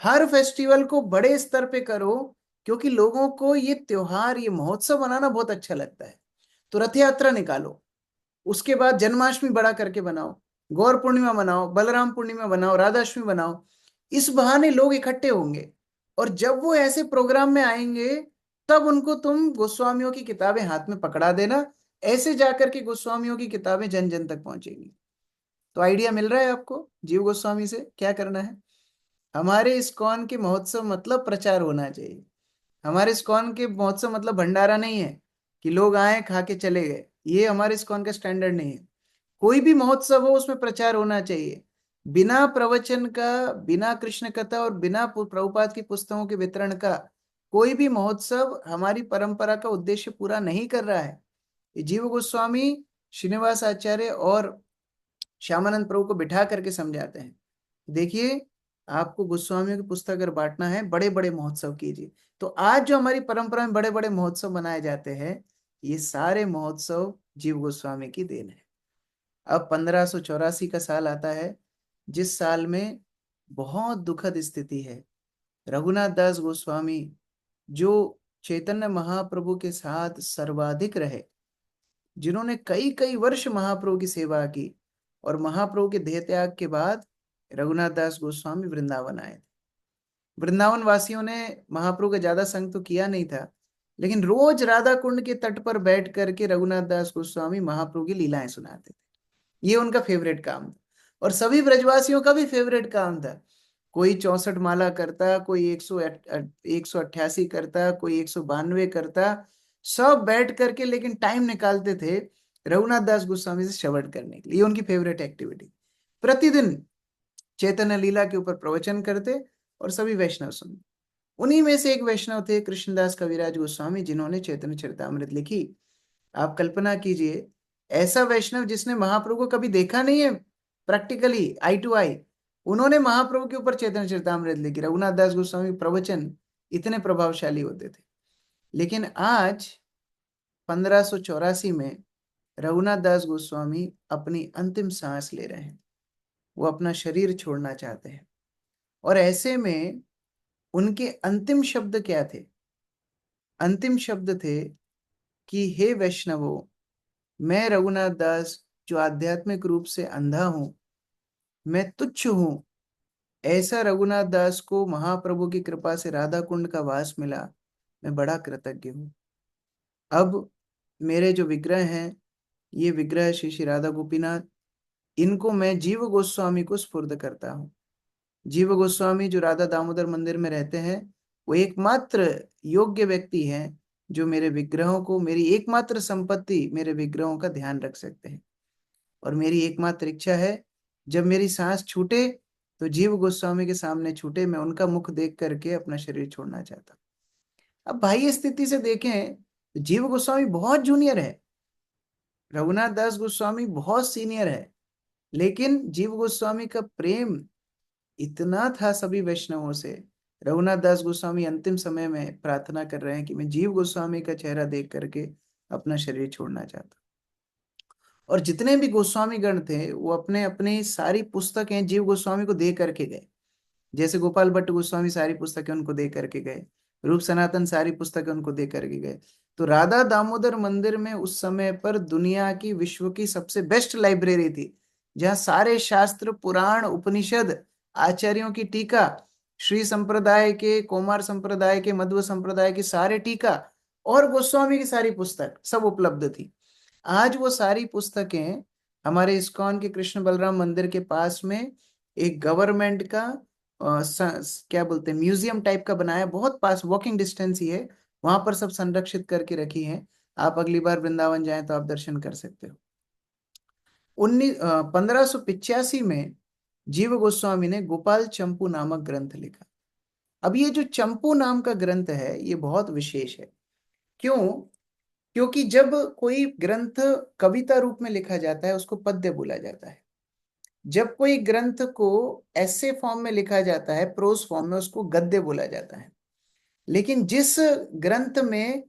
हर फेस्टिवल को बड़े स्तर पे करो, क्योंकि लोगों को ये त्योहार, ये महोत्सव मनाना बहुत अच्छा लगता है। तो रथ यात्रा निकालो, उसके बाद जन्माष्टमी बड़ा करके बनाओ, गौर पूर्णिमा बनाओ, बलराम पूर्णिमा बनाओ, राधाष्टमी बनाओ। इस बहाने लोग इकट्ठे होंगे, और जब वो ऐसे प्रोग्राम में आएंगे तब उनको तुम गोस्वामियों की किताबें हाथ में पकड़ा देना। ऐसे जाकर के गोस्वामियों की किताबें जन जन तक पहुंचेंगी। तो आइडिया मिल रहा है आपको जीव गोस्वामी से क्या करना है। हमारे इस्कॉन के महोत्सव मतलब प्रचार होना चाहिए। हमारे इस्कॉन के महोत्सव मतलब भंडारा नहीं है कि लोग आए खा के चले गए, ये हमारे इस्कॉन का स्टैंडर्ड नहीं है। कोई भी महोत्सव हो उसमें प्रचार होना चाहिए। बिना प्रवचन का, बिना कृष्ण कथा और बिना प्रभुपाद की पुस्तकों के वितरण का कोई भी महोत्सव हमारी परंपरा का उद्देश्य पूरा नहीं कर रहा है। ये जीव गोस्वामी, श्रीनिवास आचार्य और श्यामानंद प्रभु को बिठा करके समझाते हैं। देखिए, आपको गोस्वामियों की पुस्तक अगर बांटना है, बड़े बड़े महोत्सव कीजिए। तो आज जो हमारी परंपरा में बड़े बड़े महोत्सव मनाए जाते हैं, ये सारे महोत्सव जीव गोस्वामी की देन है। अब 1584 का साल आता है, जिस साल में बहुत दुखद स्थिति है। रघुनाथ दास गोस्वामी, जो चैतन्य महाप्रभु के साथ सर्वाधिक रहे, जिन्होंने कई कई वर्ष महाप्रभु की सेवा की, और महाप्रभु के देह त्याग के बाद रघुनाथ दास गोस्वामी वृंदावन आए थे। वृंदावन वासियों ने महाप्रभु का ज्यादा संग तो किया नहीं था, लेकिन रोज राधा कुंड के तट पर बैठ करके रघुनाथ दास गोस्वामी महाप्रभु की लीलाएं सुनाते थे। ये उनका फेवरेट काम था, और सभी ब्रजवासियों का भी फेवरेट काम था। कोई 64 माला करता, कोई 188 करता, कोई 192 करता, सब बैठ करके लेकिन टाइम निकालते थे रघुनाथ दास गोस्वामी से श्रवण करने के लिए। ये उनकी फेवरेट एक्टिविटी। प्रतिदिन चैतन्य लीला के ऊपर प्रवचन करते और सभी वैष्णव सुनते। उन्हीं में से एक वैष्णव थे कृष्णदास कविराज गोस्वामी, जिन्होंने चैतन्य चरितामृत लिखी। आप कल्पना कीजिए, ऐसा वैष्णव जिसने महाप्रभु को कभी देखा नहीं है प्रैक्टिकली आई टू आई, उन्होंने महाप्रभु के ऊपर चैतन्य चरितामृत लिखी। रघुनाथ दास गोस्वामी के प्रवचन इतने प्रभावशाली होते थे। लेकिन आज 1584 में रघुनाथ दास गोस्वामी अपनी अंतिम सांस ले रहे हैं, वो अपना शरीर छोड़ना चाहते हैं। और ऐसे में उनके अंतिम शब्द क्या थे। अंतिम शब्द थे कि हे वैष्णवों, मैं रघुनाथ दास, जो आध्यात्मिक रूप से अंधा हूं, मैं तुच्छ हूं, ऐसा रघुनाथ दास को महाप्रभु की कृपा से राधा कुंड का वास मिला। मैं बड़ा कृतज्ञ हूँ। अब मेरे जो विग्रह हैं, ये विग्रह श्री श्री राधा गोपीनाथ, इनको मैं जीव गोस्वामी को स्पुर्द करता हूँ। जीव गोस्वामी जो राधा दामोदर मंदिर में रहते हैं, वो एकमात्र योग्य व्यक्ति हैं जो मेरे विग्रहों को, मेरी एकमात्र संपत्ति मेरे विग्रहों का ध्यान रख सकते हैं। और मेरी एकमात्र इच्छा है, जब मेरी सांस छूटे तो जीव गोस्वामी के सामने छूटे, मैं उनका मुख देख करके अपना शरीर छोड़ना चाहता हूँ। अब बाह्य स्थिति से देखें तो जीव गोस्वामी बहुत जूनियर है, रघुनाथ दास गोस्वामी बहुत सीनियर है, लेकिन जीव गोस्वामी का प्रेम इतना था सभी वैष्णवों से। रघुनाथ दास गोस्वामी अंतिम समय में प्रार्थना कर रहे हैं कि मैं जीव गोस्वामी का चेहरा देख करके अपना शरीर छोड़ना चाहता। और जितने भी गोस्वामी गण थे वो अपने अपनी सारी पुस्तकें जीव गोस्वामी को दे करके गए। जैसे गोपाल भट्ट गोस्वामी सारी पुस्तकें उनको दे करके गए, रूप सनातन सारी पुस्तकें उनको दे करके गए। तो राधा दामोदर मंदिर में उस समय पर दुनिया की, विश्व की सबसे बेस्ट लाइब्रेरी थी, जहाँ सारे शास्त्र, पुराण, उपनिषद, आचार्यों की टीका, श्री संप्रदाय के, कुमार संप्रदाय के, मध्व संप्रदाय की सारे टीका और गोस्वामी की सारी पुस्तक सब उपलब्ध थी। आज वो सारी पुस्तकें हमारे इस्कॉन के कृष्ण बलराम मंदिर के पास में एक गवर्नमेंट का क्या बोलते हैं, म्यूजियम टाइप का बनाया, बहुत पास, वॉकिंग डिस्टेंस ही है, वहां पर सब संरक्षित करके रखी है। आप अगली बार वृंदावन जाएं तो आप दर्शन कर सकते हो। 1585 में जीव गोस्वामी ने गोपाल चंपू नामक ग्रंथ लिखा। अब ये जो चंपू नाम का ग्रंथ है ये बहुत विशेष है। क्यों? क्योंकि जब कोई ग्रंथ कविता रूप में लिखा जाता है उसको पद्य बोला जाता है। जब कोई ग्रंथ को ऐसे फॉर्म में लिखा जाता है, प्रोज फॉर्म में, उसको गद्य बोला जाता है। लेकिन जिस ग्रंथ में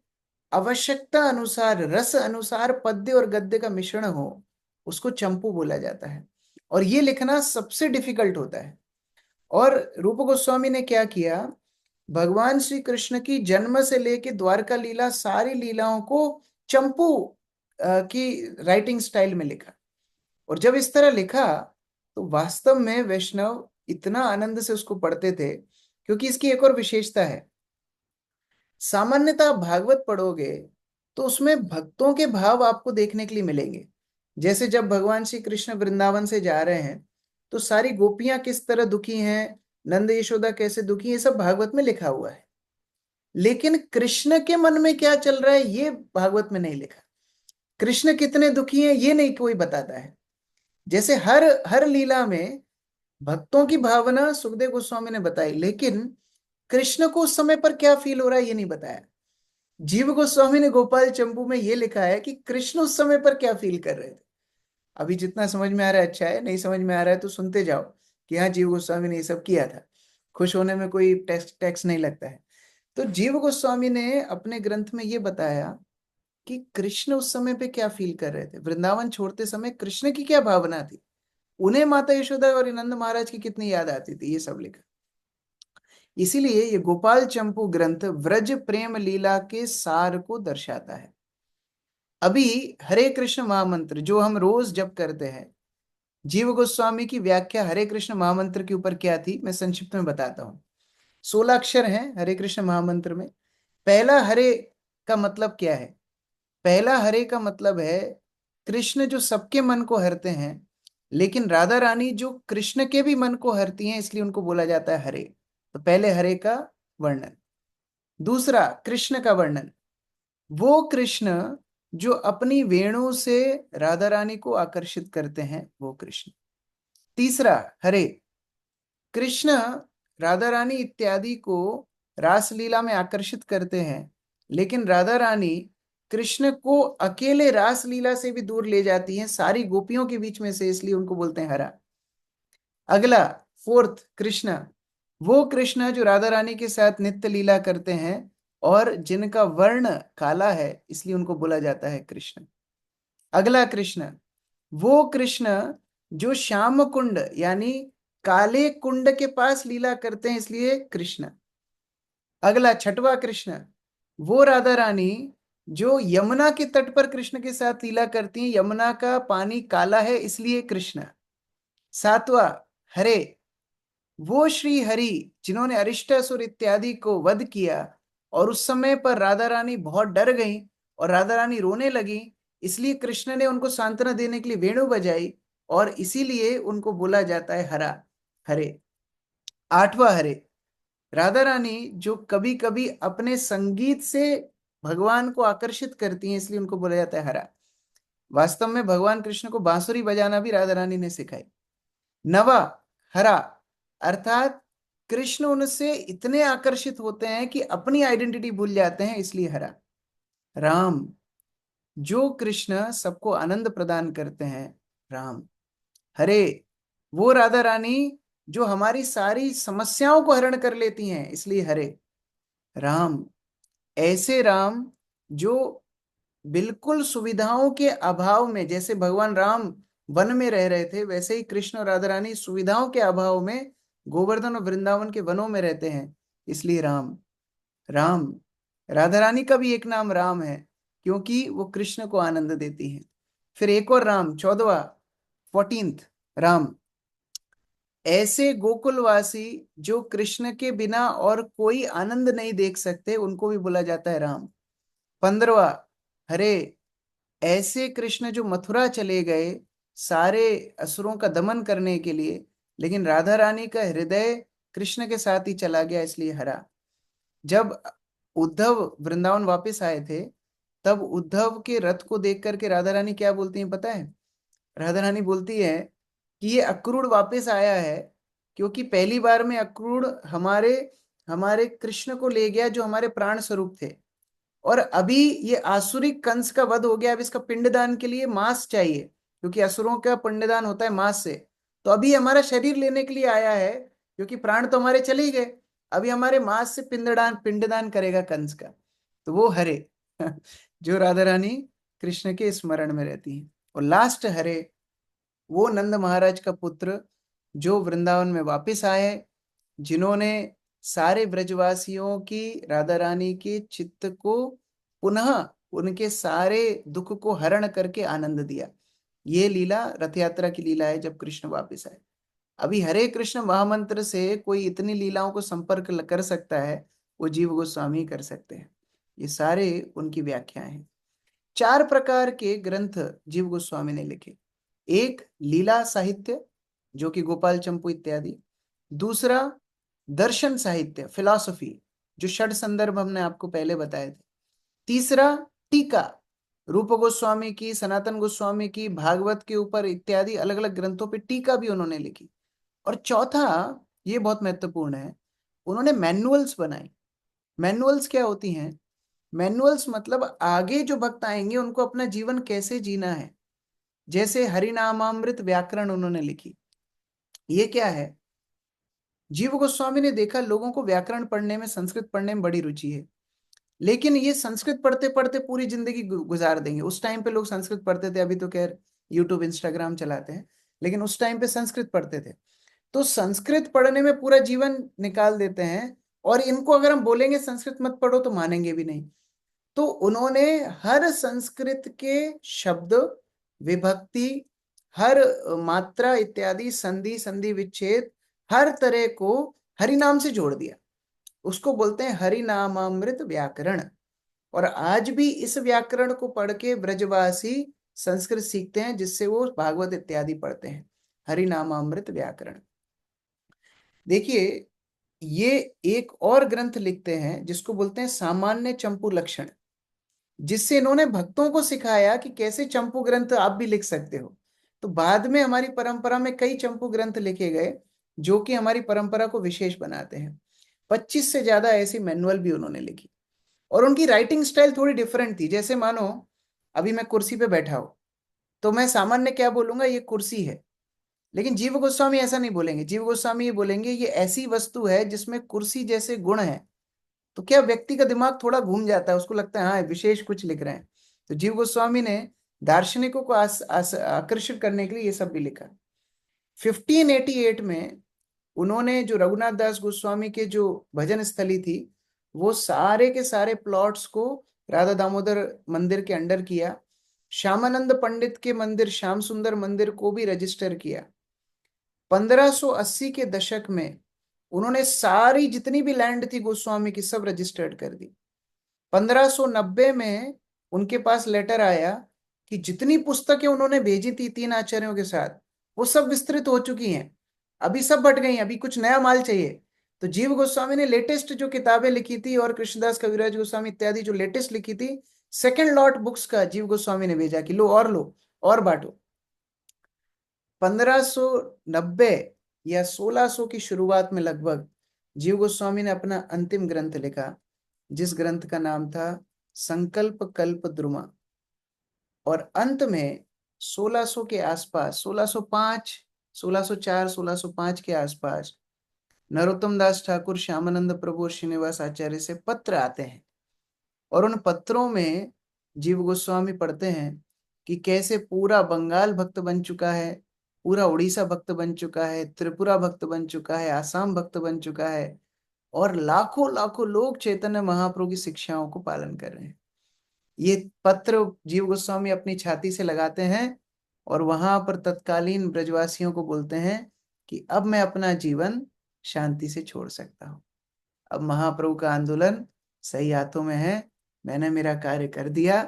आवश्यकता अनुसार, रस अनुसार पद्य और गद्य का मिश्रण हो, उसको चंपू बोला जाता है। और ये लिखना सबसे डिफिकल्ट होता है। और रूप गोस्वामी ने क्या किया, भगवान श्री कृष्ण की जन्म से लेके द्वारका लीला, सारी लीलाओं को चंपू की राइटिंग स्टाइल में लिखा। और जब इस तरह लिखा तो वास्तव में वैष्णव इतना आनंद से उसको पढ़ते थे, क्योंकि इसकी एक और विशेषता है। सामान्यतः भागवत पढ़ोगे तो उसमें भक्तों के भाव आपको देखने के लिए मिलेंगे। जैसे जब भगवान श्री कृष्ण वृंदावन से जा रहे हैं तो सारी गोपियां किस तरह दुखी हैं, नंद यशोदा कैसे दुखी, ये सब भागवत में लिखा हुआ है। लेकिन कृष्ण के मन में क्या चल रहा है ये भागवत में नहीं लिखा। कृष्ण कितने दुखी हैं ये नहीं कोई बताता है। जैसे हर हर लीला में भक्तों की भावना सुखदेव गोस्वामी ने बताई, लेकिन कृष्ण को उस समय पर क्या फील हो रहा है ये नहीं बताया। जीव गोस्वामी ने गोपाल चंपू में ये लिखा है कि कृष्ण उस समय पर क्या फील कर रहे थे। अभी जितना समझ में आ रहा है अच्छा है, नहीं समझ में आ रहा है तो सुनते जाओ कि हाँ जीव गोस्वामी ने ये सब किया था। खुश होने में कोई टैक्स टैक्स नहीं लगता है। तो जीव गोस्वामी ने अपने ग्रंथ में ये बताया कि कृष्ण उस समय पे क्या फील कर रहे थे, वृंदावन छोड़ते समय कृष्ण की क्या भावना थी, उन्हें माता यशोदा और नंद महाराज की कितनी याद आती थी, ये सब लिखा। इसीलिए ये गोपाल चंपू ग्रंथ व्रज प्रेम लीला के सार को दर्शाता है। अभी हरे कृष्ण महामंत्र जो हम रोज जप करते हैं, जीव गोस्वामी की व्याख्या हरे कृष्ण महामंत्र के ऊपर क्या थी मैं संक्षिप्त में बताता हूँ। 16 अक्षर हैं हरे कृष्ण महामंत्र में। पहला हरे का मतलब क्या है? पहला हरे का मतलब है कृष्ण जो सबके मन को हरते हैं, लेकिन राधा रानी जो कृष्ण के भी मन को हरती हैं, इसलिए उनको बोला जाता है हरे। तो पहले हरे का वर्णन। दूसरा कृष्ण का वर्णन, वो कृष्ण जो अपनी वेणु से राधा रानी को आकर्षित करते हैं, वो कृष्ण। तीसरा हरे, कृष्ण राधा रानी इत्यादि को रासलीला में आकर्षित करते हैं, लेकिन राधा रानी कृष्ण को अकेले रासलीला से भी दूर ले जाती हैं, सारी गोपियों के बीच में से, इसलिए उनको बोलते हैं हरा। अगला फोर्थ कृष्ण, वो कृष्ण जो राधा रानी के साथ नित्य लीला करते हैं और जिनका वर्ण काला है, इसलिए उनको बोला जाता है कृष्ण। अगला कृष्ण, वो कृष्ण जो श्याम कुंड यानी काले कुंड के पास लीला करते हैं, इसलिए कृष्ण। अगला छठवा कृष्ण, वो राधा रानी जो यमुना के तट पर कृष्ण के साथ लीला करती हैं, यमुना का पानी काला है इसलिए कृष्ण। सातवां हरे, वो श्री हरि जिन्होंने अरिष्टासुर इत्यादि को वध किया, और उस समय पर राधा रानी बहुत डर गई और राधा रानी रोने लगी, इसलिए कृष्ण ने उनको सांत्वना देने के लिए वेणु बजाई, और इसीलिए उनको बोला जाता है हरा, हरे। आठवां हरे, राधा रानी जो कभी कभी अपने संगीत से भगवान को आकर्षित करती हैं, इसलिए उनको बोला जाता है हरा। वास्तव में भगवान कृष्ण को बांसुरी बजाना भी राधा रानी ने सिखाई। नवा, हरा, अर्थात कृष्ण उनसे इतने आकर्षित होते हैं कि अपनी आइडेंटिटी भूल जाते हैं, इसलिए हरा। राम, जो कृष्ण सबको आनंद प्रदान करते हैं, राम। हरे, वो राधा रानी जो हमारी सारी समस्याओं को हरण कर लेती हैं, इसलिए हरे। राम, ऐसे राम जो बिल्कुल सुविधाओं के अभाव में, जैसे भगवान राम वन में रह रहे थे, वैसे ही कृष्ण और राधा रानी सुविधाओं के अभाव में गोवर्धन और वृंदावन के वनों में रहते हैं, इसलिए राम। राम, राधा रानी का भी एक नाम राम है, क्योंकि वो कृष्ण को आनंद देती हैं। फिर एक और राम, 14वां, 14th राम, ऐसे गोकुलवासी जो कृष्ण के बिना और कोई आनंद नहीं देख सकते, उनको भी बोला जाता है राम। 15वां हरे, ऐसे कृष्ण जो मथुरा चले गए सारे असुरों का दमन करने के लिए, लेकिन राधा रानी का हृदय कृष्ण के साथ ही चला गया, इसलिए हरा। जब उद्धव वृंदावन वापस आए थे, तब उद्धव के रथ को देख करके राधा रानी क्या बोलती हैं पता है? राधा रानी बोलती है कि ये अक्रूर वापस आया है, क्योंकि पहली बार में अक्रूर हमारे हमारे कृष्ण को ले गया जो हमारे प्राण स्वरूप थे, और अभी ये आसुरिक कंस का वध हो गया, अब इसका पिंडदान के लिए मांस चाहिए, क्योंकि असुरों का पिंडदान होता है मांस से। तो अभी हमारा शरीर लेने के लिए आया है, क्योंकि प्राण तो हमारे चले ही गए, अभी हमारे मांस से पिंडदान पिंडदान करेगा कंस का। तो वो हरे जो राधा रानी कृष्ण के स्मरण में रहती है। और लास्ट हरे, वो नंद महाराज का पुत्र जो वृंदावन में वापस आए, जिन्होंने सारे ब्रजवासियों की, राधा रानी के चित्त को पुनः, उनके सारे दुख को हरण करके आनंद दिया। ये लीला रथ यात्रा की लीला है, जब कृष्ण वापस आए। अभी हरे कृष्ण महामंत्र से कोई इतनी लीलाओं को संपर्क कर सकता है, वो जीव गोस्वामी कर सकते हैं। ये सारे उनकी व्याख्याएं हैं। 4 प्रकार के ग्रंथ जीव गोस्वामी ने लिखे। एक, लीला साहित्य, जो कि गोपाल चंपू इत्यादि। दूसरा, दर्शन साहित्य, फिलॉसफी, जो षड संदर्भ हमने आपको पहले बताए थे। तीसरा, टीका, रूप गोस्वामी की, सनातन गोस्वामी की, भागवत के ऊपर इत्यादि अलग अलग ग्रंथों पे टीका भी उन्होंने लिखी। और चौथा, ये बहुत महत्वपूर्ण है, उन्होंने मैनुअल्स बनाए। मैनुअल्स क्या होती हैं? मैनुअल्स मतलब आगे जो भक्त आएंगे उनको अपना जीवन कैसे जीना है। जैसे हरिनामामृत व्याकरण उन्होंने लिखी। ये क्या है? जीव गोस्वामी ने देखा लोगों को व्याकरण पढ़ने में, संस्कृत पढ़ने में बड़ी रुचि है, लेकिन ये संस्कृत पढ़ते पढ़ते पूरी जिंदगी गुजार देंगे। उस टाइम पे लोग संस्कृत पढ़ते थे, अभी तो खैर यूट्यूब इंस्टाग्राम चलाते हैं, लेकिन उस टाइम पे संस्कृत पढ़ते थे। तो संस्कृत पढ़ने में पूरा जीवन निकाल देते हैं, और इनको अगर हम बोलेंगे संस्कृत मत पढ़ो तो मानेंगे भी नहीं। तो उन्होंने हर संस्कृत के शब्द, विभक्ति, हर मात्रा इत्यादि, संधि संधि विच्छेद, हर तरह को हरि नाम से जोड़ दिया। उसको बोलते हैं हरि नामामृत व्याकरण। और आज भी इस व्याकरण को पढ़ के ब्रजवासी संस्कृत सीखते हैं, जिससे वो भागवत इत्यादि पढ़ते हैं। हरि नामामृत व्याकरण। देखिए, ये एक और ग्रंथ लिखते हैं जिसको बोलते हैं सामान्य चंपू लक्षण, जिससे इन्होंने भक्तों को सिखाया कि कैसे चंपू ग्रंथ आप भी लिख सकते हो। तो बाद में हमारी परंपरा में कई चंपू ग्रंथ लिखे गए, जो कि हमारी परंपरा को विशेष बनाते हैं। 25 से ज्यादा ऐसी मैनुअल भी उन्होंने लिखी। और उनकी राइटिंग स्टाइल थोड़ी डिफरेंट थी। जैसे मानो अभी मैं कुर्सी पे बैठा हूं, तो मैं सामान्य क्या बोलूंगा? ये कुर्सी है। लेकिन जीव गोस्वामी ऐसा नहीं बोलेंगे। जीव गोस्वामी ये बोलेंगे ये ऐसी वस्तु है जिसमें कुर्सी जैसे गुण है। तो क्या व्यक्ति का दिमाग थोड़ा घूम जाता है, उसको लगता है हाँ विशेष कुछ लिख रहे हैं। तो जीव गोस्वामी ने दार्शनिकों को आकर्षित करने के लिए ये सब भी लिखा। 1588 में उन्होंने जो रघुनाथ दास गोस्वामी के जो भजन स्थली थी, वो सारे के सारे प्लॉट्स को राधा दामोदर मंदिर के अंडर किया। श्यामानंद पंडित के मंदिर, श्याम सुंदर मंदिर को भी रजिस्टर किया। 1580 के दशक में उन्होंने सारी जितनी भी लैंड थी गोस्वामी की सब रजिस्टर्ड कर दी। 1590 में उनके पास लेटर आया कि जितनी पुस्तकें उन्होंने भेजी थी तीन आचार्यों के साथ, वो सब विस्तृत हो चुकी हैं, अभी सब बट गई हैं, अभी कुछ नया माल चाहिए। तो जीव गोस्वामी ने लेटेस्ट जो किताबें लिखी थी और कृष्णदास कविराज गोस्वामी इत्यादि जो लेटेस्ट लिखी थी, सेकेंड लॉट बुक्स का जीव गोस्वामी ने भेजा कि लो और बांटो। 1590 या 1600 की शुरुआत में लगभग जीव गोस्वामी ने अपना अंतिम ग्रंथ लिखा, जिस ग्रंथ का नाम था संकल्प कल्प द्रुमा। और अंत में 1600 के आसपास, 1605, 1604, 1605 के आसपास नरोत्तम दास ठाकुर, श्यामानंद प्रभु और श्रीनिवास आचार्य से पत्र आते हैं। और उन पत्रों में जीव गोस्वामी पढ़ते हैं कि कैसे पूरा बंगाल भक्त बन चुका है, पूरा उड़ीसा भक्त बन चुका है, त्रिपुरा भक्त बन चुका है, आसाम भक्त बन चुका है, और लाखों लाखों लोग चैतन्य महाप्रभु की शिक्षाओं को पालन कर रहे हैं। ये पत्र जीव गोस्वामी अपनी छाती से लगाते हैं और वहां पर तत्कालीन ब्रजवासियों को बोलते हैं कि अब मैं अपना जीवन शांति से छोड़ सकता हूँ। अब महाप्रभु का आंदोलन सही हाथों में है, मैंने मेरा कार्य कर दिया,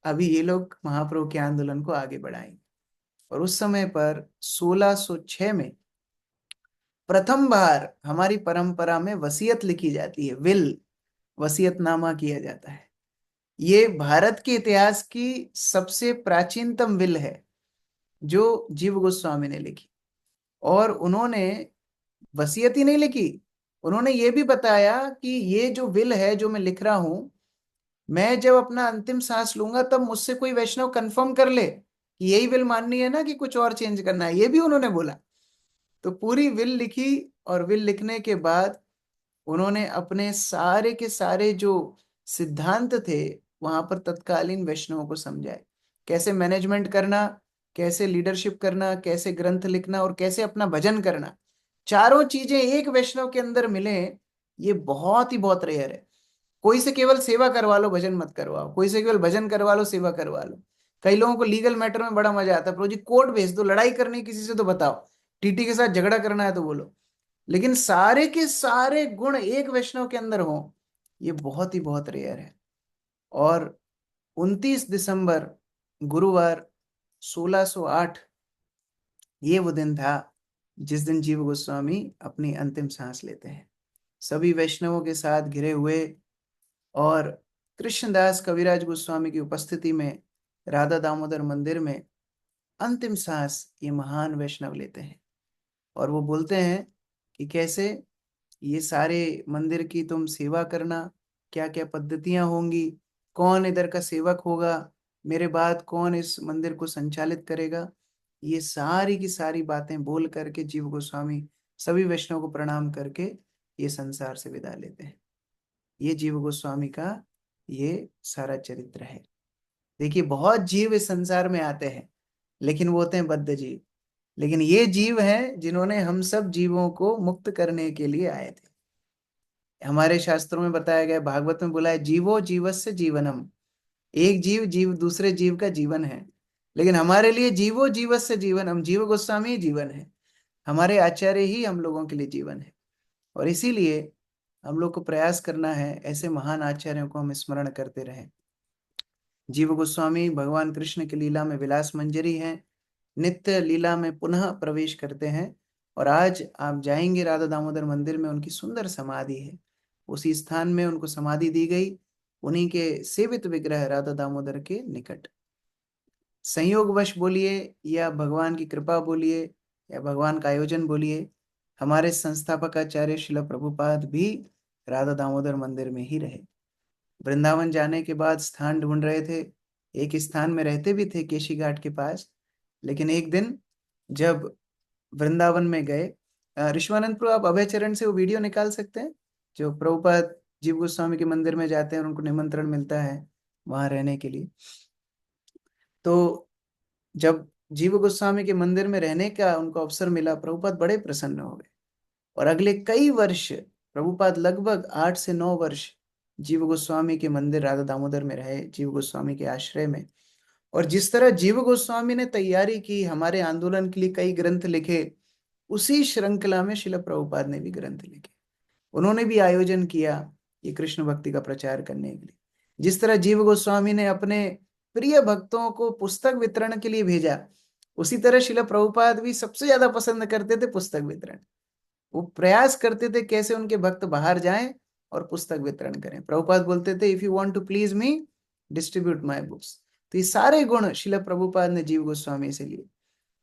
अभी ये लोग महाप्रभु के आंदोलन को आगे बढ़ाएंगे। और उस समय पर 1606 में प्रथम बार हमारी परंपरा में वसीयत लिखी जाती है, विल, वसीयतनामा किया जाता है। ये भारत के इतिहास की सबसे प्राचीनतम विल है जो जीव गोस्वामी ने लिखी। और उन्होंने वसीयत ही नहीं लिखी, उन्होंने ये भी बताया कि ये जो विल है जो मैं लिख रहा हूं, मैं जब अपना अंतिम सांस लूंगा तब मुझसे कोई वैष्णव कंफर्म कर ले कि यही विल माननी है ना कि कुछ और चेंज करना है, ये भी उन्होंने बोला। तो पूरी विल लिखी, और विल लिखने के बाद उन्होंने अपने सारे के सारे जो सिद्धांत थे वहां पर तत्कालीन वैष्णवों को समझाए, कैसे मैनेजमेंट करना, कैसे लीडरशिप करना, कैसे ग्रंथ लिखना और कैसे अपना भजन करना। चारों चीजें एक वैष्णव के अंदर मिले, ये बहुत ही बहुत रेयर है। कोई से केवल सेवा करवा लो, भजन मत करवाओ, कोई से केवल भजन करवा लो, सेवा करवा लो। कई लोगों को लीगल मैटर में बड़ा मजा आता है, प्रभु जी कोर्ट भेज दो, लड़ाई करनी है किसी से तो बताओ, टीटी के साथ झगड़ा करना है तो बोलो। लेकिन सारे के सारे गुण एक वैष्णव के अंदर हो, ये बहुत ही बहुत रेयर है। और 29 दिसंबर गुरुवार 1608 ये वो दिन था जिस दिन जीव गोस्वामी अपनी अंतिम सांस लेते हैं, सभी वैष्णवों के साथ घिरे हुए। और कृष्णदास कविराज गोस्वामी की उपस्थिति में राधा दामोदर मंदिर में अंतिम सांस ये महान वैष्णव लेते हैं। और वो बोलते हैं कि कैसे ये सारे मंदिर की तुम सेवा करना, क्या क्या पद्धतियां होंगी, कौन इधर का सेवक होगा, मेरे बाद कौन इस मंदिर को संचालित करेगा, ये सारी की सारी बातें बोल करके जीव गोस्वामी सभी वैष्णव को प्रणाम करके ये संसार से विदा लेते हैं। ये जीव गोस्वामी का ये सारा चरित्र है। देखिए, बहुत जीव इस संसार में आते हैं लेकिन वो होते हैं बद्ध जीव, लेकिन ये जीव हैं जिन्होंने हम सब जीवों को मुक्त करने के लिए आए थे। हमारे शास्त्रों में बताया गया, भागवत में बोला है, जीवो जीवस्य जीवनम, एक जीव जीव दूसरे जीव का जीवन है। लेकिन हमारे लिए जीवो जीवस्य जीवनम, जीव गोस्वामी ही जीवन है, हमारे आचार्य ही हम लोगों के लिए जीवन है। और इसीलिए हम लोग को प्रयास करना है ऐसे महान आचार्यों को हम स्मरण करते रहें। जीव गोस्वामी भगवान कृष्ण की लीला में विलास मंजरी हैं, नित्य लीला में पुनः प्रवेश करते हैं। और आज आप जाएंगे राधा दामोदर मंदिर में, उनकी सुंदर समाधि है, उसी स्थान में उनको समाधि दी गई, उन्हीं के सेवित विग्रह राधा दामोदर के निकट। संयोगवश बोलिए या भगवान की कृपा बोलिए या भगवान का आयोजन बोलिए, हमारे संस्थापक आचार्य शिला प्रभुपाद भी राधा दामोदर मंदिर में ही रहे। वृंदावन जाने के बाद स्थान ढूंढ रहे थे, एक स्थान में रहते भी थे केशी घाट के पास। लेकिन एक दिन जब वृंदावन में गए, ऋषवानंद प्रभु आप अभय चरण से वो वीडियो निकाल सकते हैं जो प्रभुपाद जीव गोस्वामी के मंदिर में जाते हैं और उनको निमंत्रण मिलता है वहां रहने के लिए। तो जब जीव गोस्वामी के मंदिर में रहने का उनको अवसर मिला, प्रभुपाद बड़े प्रसन्न हो गए। और अगले कई वर्ष प्रभुपाद, लगभग 8 से 9 वर्ष जीव गोस्वामी के मंदिर राधा दामोदर में रहे, जीव गोस्वामी के आश्रय में। और जिस तरह जीव गोस्वामी ने तैयारी की, हमारे आंदोलन के लिए कई ग्रंथ लिखे, उसी श्रृंखला में शिला प्रभुपाद ने भी ग्रंथ लिखे। उन्होंने भी आयोजन किया ये कृष्ण भक्ति का प्रचार करने के लिए। जिस तरह जीव गोस्वामी ने अपने प्रिय भक्तों को पुस्तक वितरण के लिए भेजा, उसी तरह शिला प्रभुपाद भी सबसे ज्यादा पसंद करते थे पुस्तक वितरण। वो प्रयास करते थे कैसे उनके भक्त बाहर जाएं और पुस्तक वितरण करें। प्रभुपाद बोलते थे, if you want to please me, distribute my books. तो ये सारे गुण शिला प्रभुपाद ने जीव गोस्वामी से लिए।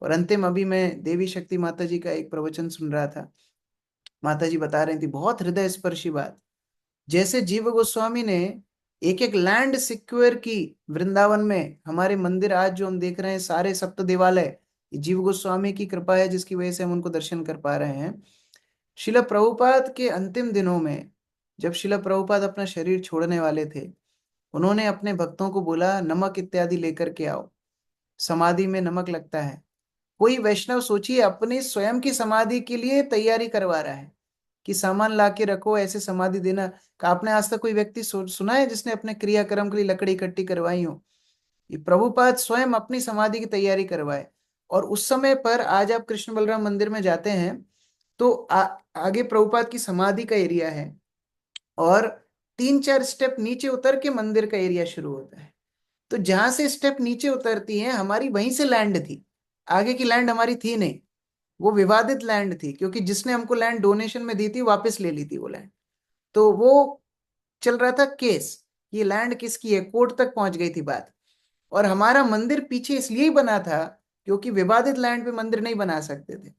और अंतिम अभी मैं देवी शक्ति माता जी का एक प्रवचन सुन रहा था। माता जी बता रही थी बहुत हृदय स्पर्शी बात। जैसे जीव गोस्वामी ने एक एक लैंड सिक्योर की वृंदावन में, हमारे मंदिर आज जो हम देख रहे हैं सारे सप्त देवालय, ये जीव गोस्वामी की कृपा है जिसकी वजह से हम उनको दर्शन कर पा रहे हैं। शिला प्रभुपाद के अंतिम दिनों में जब शिला प्रभुपाद अपना शरीर छोड़ने वाले थे, उन्होंने अपने भक्तों को बोला, नमक इत्यादि लेकर के आओ, समाधि में नमक लगता है। कोई वैष्णव सोचिए अपनी स्वयं की समाधि के लिए तैयारी करवा रहा है कि सामान ला के रखो, ऐसे समाधि देना। का आपने आज तक कोई व्यक्ति सुना है जिसने अपने क्रियाक्रम के लिए लकड़ी इकट्ठी करवाई हो? ये प्रभुपाद स्वयं अपनी समाधि की तैयारी करवाए। और उस समय पर आज आप कृष्ण बलराम मंदिर में जाते हैं तो आगे प्रभुपाद की समाधि का एरिया है, और 3-4 स्टेप नीचे उतर के मंदिर का एरिया शुरू होता है। तो जहां से स्टेप नीचे उतरती है हमारी वहीं से लैंड थी, आगे की लैंड हमारी थी नहीं। वो विवादित लैंड थी क्योंकि जिसने हमको लैंड डोनेशन में दी थी वापस ले ली थी वो लैंड। तो वो चल रहा था केस, ये लैंड किसकी है, कोर्ट तक पहुंच गई थी बात। और हमारा मंदिर पीछे इसलिए ही बना था क्योंकि विवादित लैंड पे मंदिर नहीं बना सकते थे।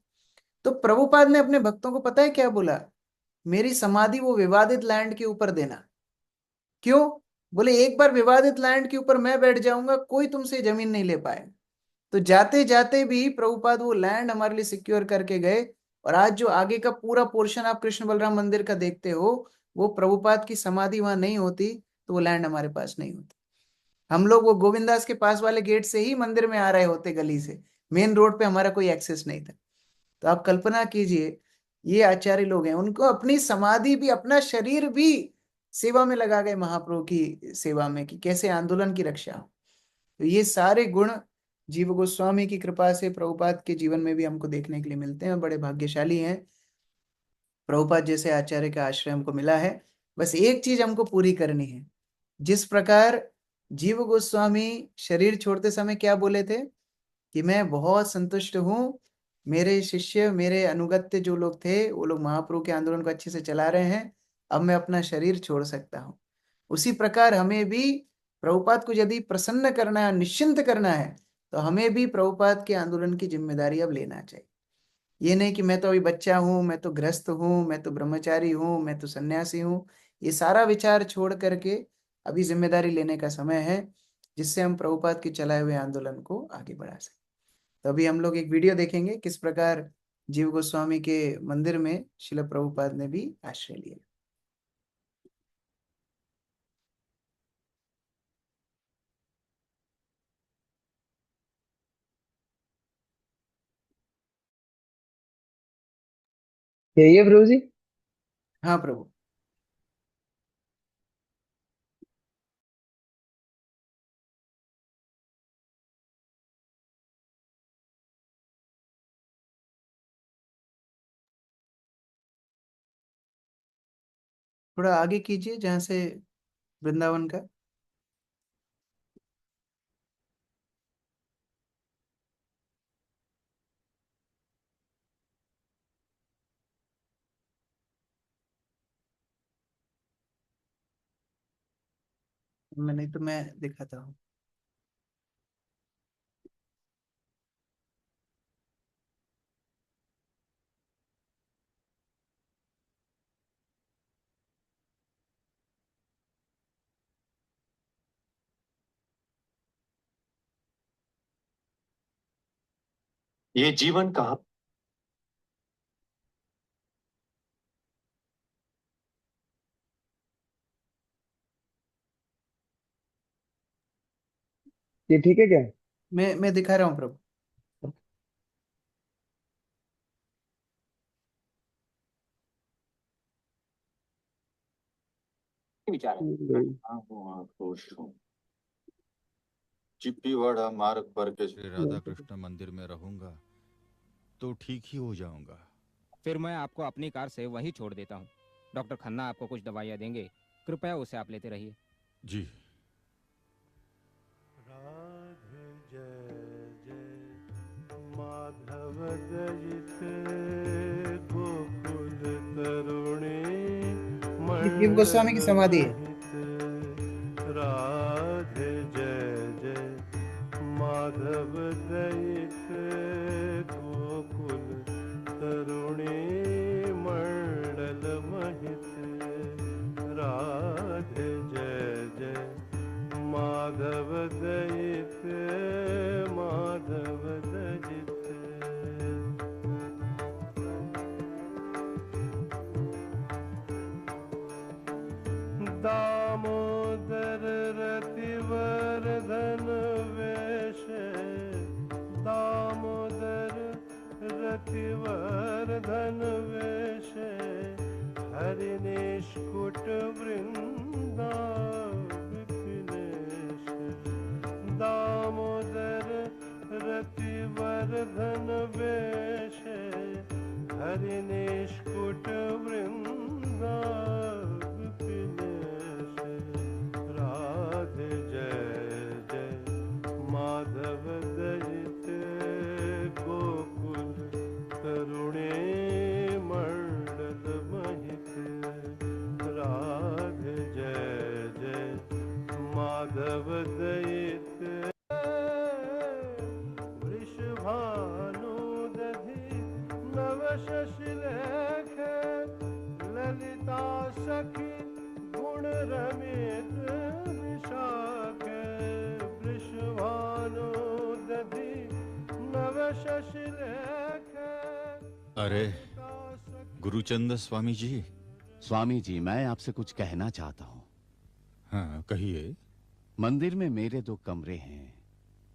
तो प्रभुपाद ने अपने भक्तों को पता है क्या बोला, मेरी समाधि वो विवादित लैंड के ऊपर देना। क्यों? बोले एक बार विवादित लैंड के ऊपर मैं बैठ जाऊंगा कोई तुमसे जमीन नहीं ले पाएगा। तो जाते जाते भी प्रभुपाद वो लैंड हमारे लिए सिक्योर करके गए। और आज जो आगे का पूरा पोर्शन आप कृष्ण बलराम मंदिर का देखते हो, वो प्रभुपाद की समाधि वहां नहीं होती तो वो लैंड हमारे पास नहीं होती। हम लोग वो गोविंदास के पास वाले गेट से ही मंदिर में आ रहे होते, गली से। मेन रोड पे हमारा कोई एक्सेस नहीं था। तो आप कल्पना कीजिए, ये आचार्य लोग हैं, उनको अपनी समाधि भी अपना शरीर भी सेवा में लगा गए महाप्रभु की सेवा में, कि कैसे आंदोलन की रक्षा हो। तो ये सारे गुण जीव गोस्वामी की कृपा से प्रभुपाद के जीवन में भी हमको देखने के लिए मिलते हैं। बड़े भाग्यशाली हैं, प्रभुपाद जैसे आचार्य का आश्रय हमको मिला है। बस एक चीज हमको पूरी करनी है। जिस प्रकार जीव गोस्वामी शरीर छोड़ते समय क्या बोले थे कि मैं बहुत संतुष्ट हूँ, मेरे शिष्य मेरे अनुगत्य जो लोग थे वो लोग महाप्रभु के आंदोलन को अच्छे से चला रहे हैं, अब मैं अपना शरीर छोड़ सकता हूँ। उसी प्रकार हमें भी प्रभुपाद को यदि प्रसन्न करना है, निश्चिंत करना है, तो हमें भी प्रभुपाद के आंदोलन की जिम्मेदारी अब लेना चाहिए। ये नहीं कि मैं तो अभी बच्चा हूँ, मैं तो गृहस्थ हूँ, मैं तो ब्रह्मचारी हूँ, मैं तो सन्यासी हूँ। ये सारा विचार छोड़ करके अभी जिम्मेदारी लेने का समय है, जिससे हम प्रभुपाद के चलाए हुए आंदोलन को आगे बढ़ा सकें। तो अभी हम लोग एक वीडियो देखेंगे किस प्रकार जीव गोस्वामी के मंदिर में शिला प्रभुपाद ने भी आश्रय लिया। यही है प्रभु जी। हाँ प्रभु। थोड़ा आगे कीजिए जहाँ से वृंदावन का। मैं नहीं तो मैं दिखाता हूँ। ये जीवन कहाँ। ये ठीक है क्या? मैं दिखा रहा हूँ प्रभु। विचार है। हाँ, हाँ, खुश हूँ। चिप्पीवाड़ा मार्ग पर के श्री राधा कृष्ण मंदिर में रहूंगा तो ठीक ही हो जाऊंगा। फिर मैं आपको अपनी कार से वहीं छोड़ देता हूँ। डॉक्टर खन्ना आपको कुछ दवाइयाँ देंगे, कृपया उसे आप लेते रहिए। जी। राधे जय जय माधव दयित गोकुल तरुणी जीव गोस्वामी की मंडल समाधि है। महित। राधे जय जय माधव दयित गोकुल तरुणी मंडल महित। राधे जय जय माधव दयित माधव दयित। दामोदर रतिवर धन वेश। दामोदर रतिवर धन वेश। हरि निष्कुट वृंदा विपिनेश। दामोदर रतिवर धन वेश। हरि निष्कुट वृंदा विपिनेश। राधे जय जय माधव दयित गोकुल तरुणी मंडल महित। राधे जय जय माधव दयित वृषभानुदधि नव शशिलेख। ललिता सखी गुण रमित विशाख। वृषभानुदधि नव शशिलेख। अरे गुरुचंद स्वामी जी। स्वामी जी, मैं आपसे कुछ कहना चाहता हूँ। हाँ, कहिए। मंदिर में मेरे 2 कमरे हैं,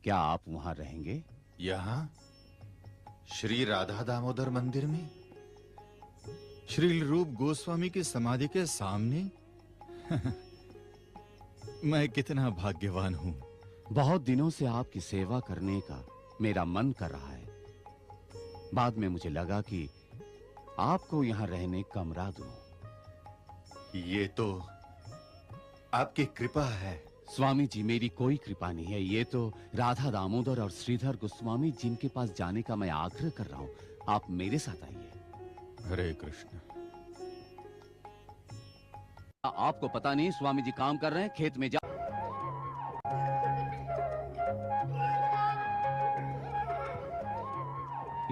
क्या आप वहां रहेंगे? यहाँ श्री राधा दामोदर मंदिर में श्री रूप गोस्वामी की समाधि के सामने? मैं कितना भाग्यवान हूँ। बहुत दिनों से आपकी सेवा करने का मेरा मन कर रहा है। बाद में मुझे लगा कि आपको यहाँ रहने कमरा दूं। ये तो आपकी कृपा है। स्वामी जी, मेरी कोई कृपा नहीं है। ये तो राधा दामोदर और श्रीधर गोस्वामी जिनके पास जाने का मैं आग्रह कर रहा हूँ। आप मेरे साथ आइए। हरे कृष्ण। आपको पता नहीं स्वामी जी काम कर रहे हैं, खेत में जा।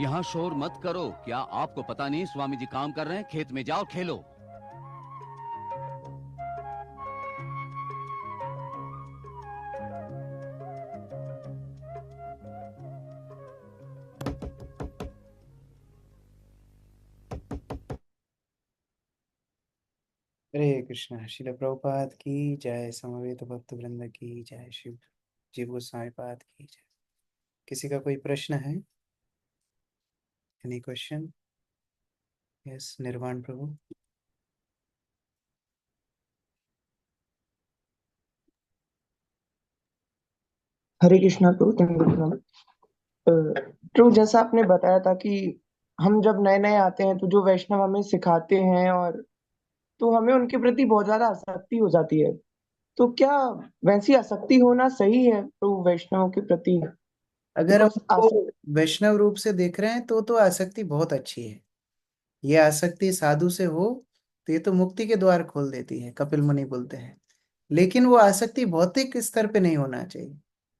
यहाँ शोर मत करो। क्या आपको पता नहीं स्वामी जी काम कर रहे हैं? खेत में जाओ, खेलो। हरे कृष्णा। श्रील प्रभुपाद की जय। समवेत भक्त वृंद की जय। शिव जीव गोस्वामी पाद की जय। किसी का कोई प्रश्न है? Any question? यस, निर्वाण प्रभु। हरे कृष्णा प्रभु, धन्यवाद। प्रभु, जैसा आपने बताया था कि हम जब नए नए आते हैं तो जो वैष्णव हमें सिखाते हैं, और तो हमें उनके प्रति बहुत ज्यादा आसक्ति हो जाती है। तो क्या वैसी आसक्ति होना सही है प्रभु वैष्णवों के प्रति? अगर हम बिकॉज उसको वैष्णव रूप से देख रहे हैं तो आसक्ति बहुत अच्छी है। ये आसक्ति साधु से हो तो ये तो मुक्ति के द्वार खोल देती है, कपिल मुनि बोलते हैं। लेकिन वो आसक्ति भौतिक स्तर पे नहीं होना चाहिए।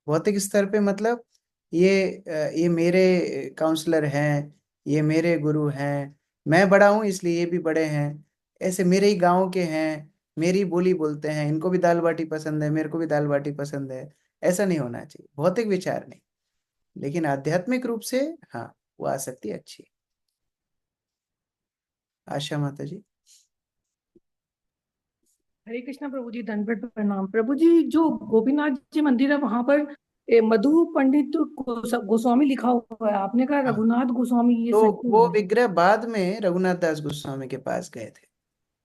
भौतिक स्तर पे मतलब ये मेरे काउंसलर हैं, ये मेरे गुरु हैं, मैं बड़ा हूँ इसलिए ये भी बड़े हैं, ऐसे मेरे ही गांव के हैं, मेरी बोली बोलते हैं, इनको भी दाल बाटी पसंद है, मेरे को भी दाल बाटी पसंद है। ऐसा नहीं होना चाहिए, भौतिक विचार नहीं। लेकिन आध्यात्मिक रूप से हाँ, वो आसक्ति अच्छी है। आशा माता जी। हरे कृष्णा प्रभु जी, दंडवत प्रणाम। प्रभु जी, जो गोपीनाथ जी मंदिर है वहां पर मधु पंडित गोस्वामी लिखा हुआ है। आपने कहा हाँ, रघुनाथ गोस्वामी, ये तो सही वो है? विग्रह बाद में रघुनाथ दास गोस्वामी के पास गए थे।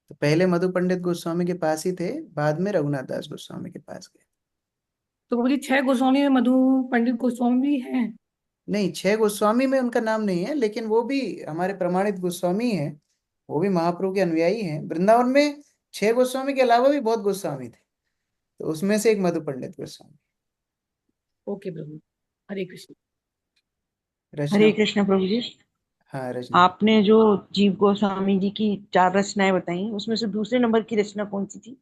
तो पहले मधु पंडित गोस्वामी के पास ही थे, बाद में रघुनाथ दास गोस्वामी के पास गए। तो प्रभु जी 6 गोस्वामी में मधु पंडित गोस्वामी भी हैं? नहीं, 6 गोस्वामी में उनका नाम नहीं है, लेकिन वो भी हमारे प्रमाणित गोस्वामी हैं। वो भी महाप्रभु के अनुयायी हैं। वृंदावन में 6 गोस्वामी के अलावा भी बहुत गोस्वामी थे, तो उसमें से एक मधु पंडित गोस्वामी। ओके प्रभु। हरे कृष्ण। रचना। हरे कृष्ण प्रभु जी। हाँ, रचना। आपने जो जीव गोस्वामी जी की 4 रचनाएं बताई, उसमें से दूसरे नंबर की रचना कौन सी थी?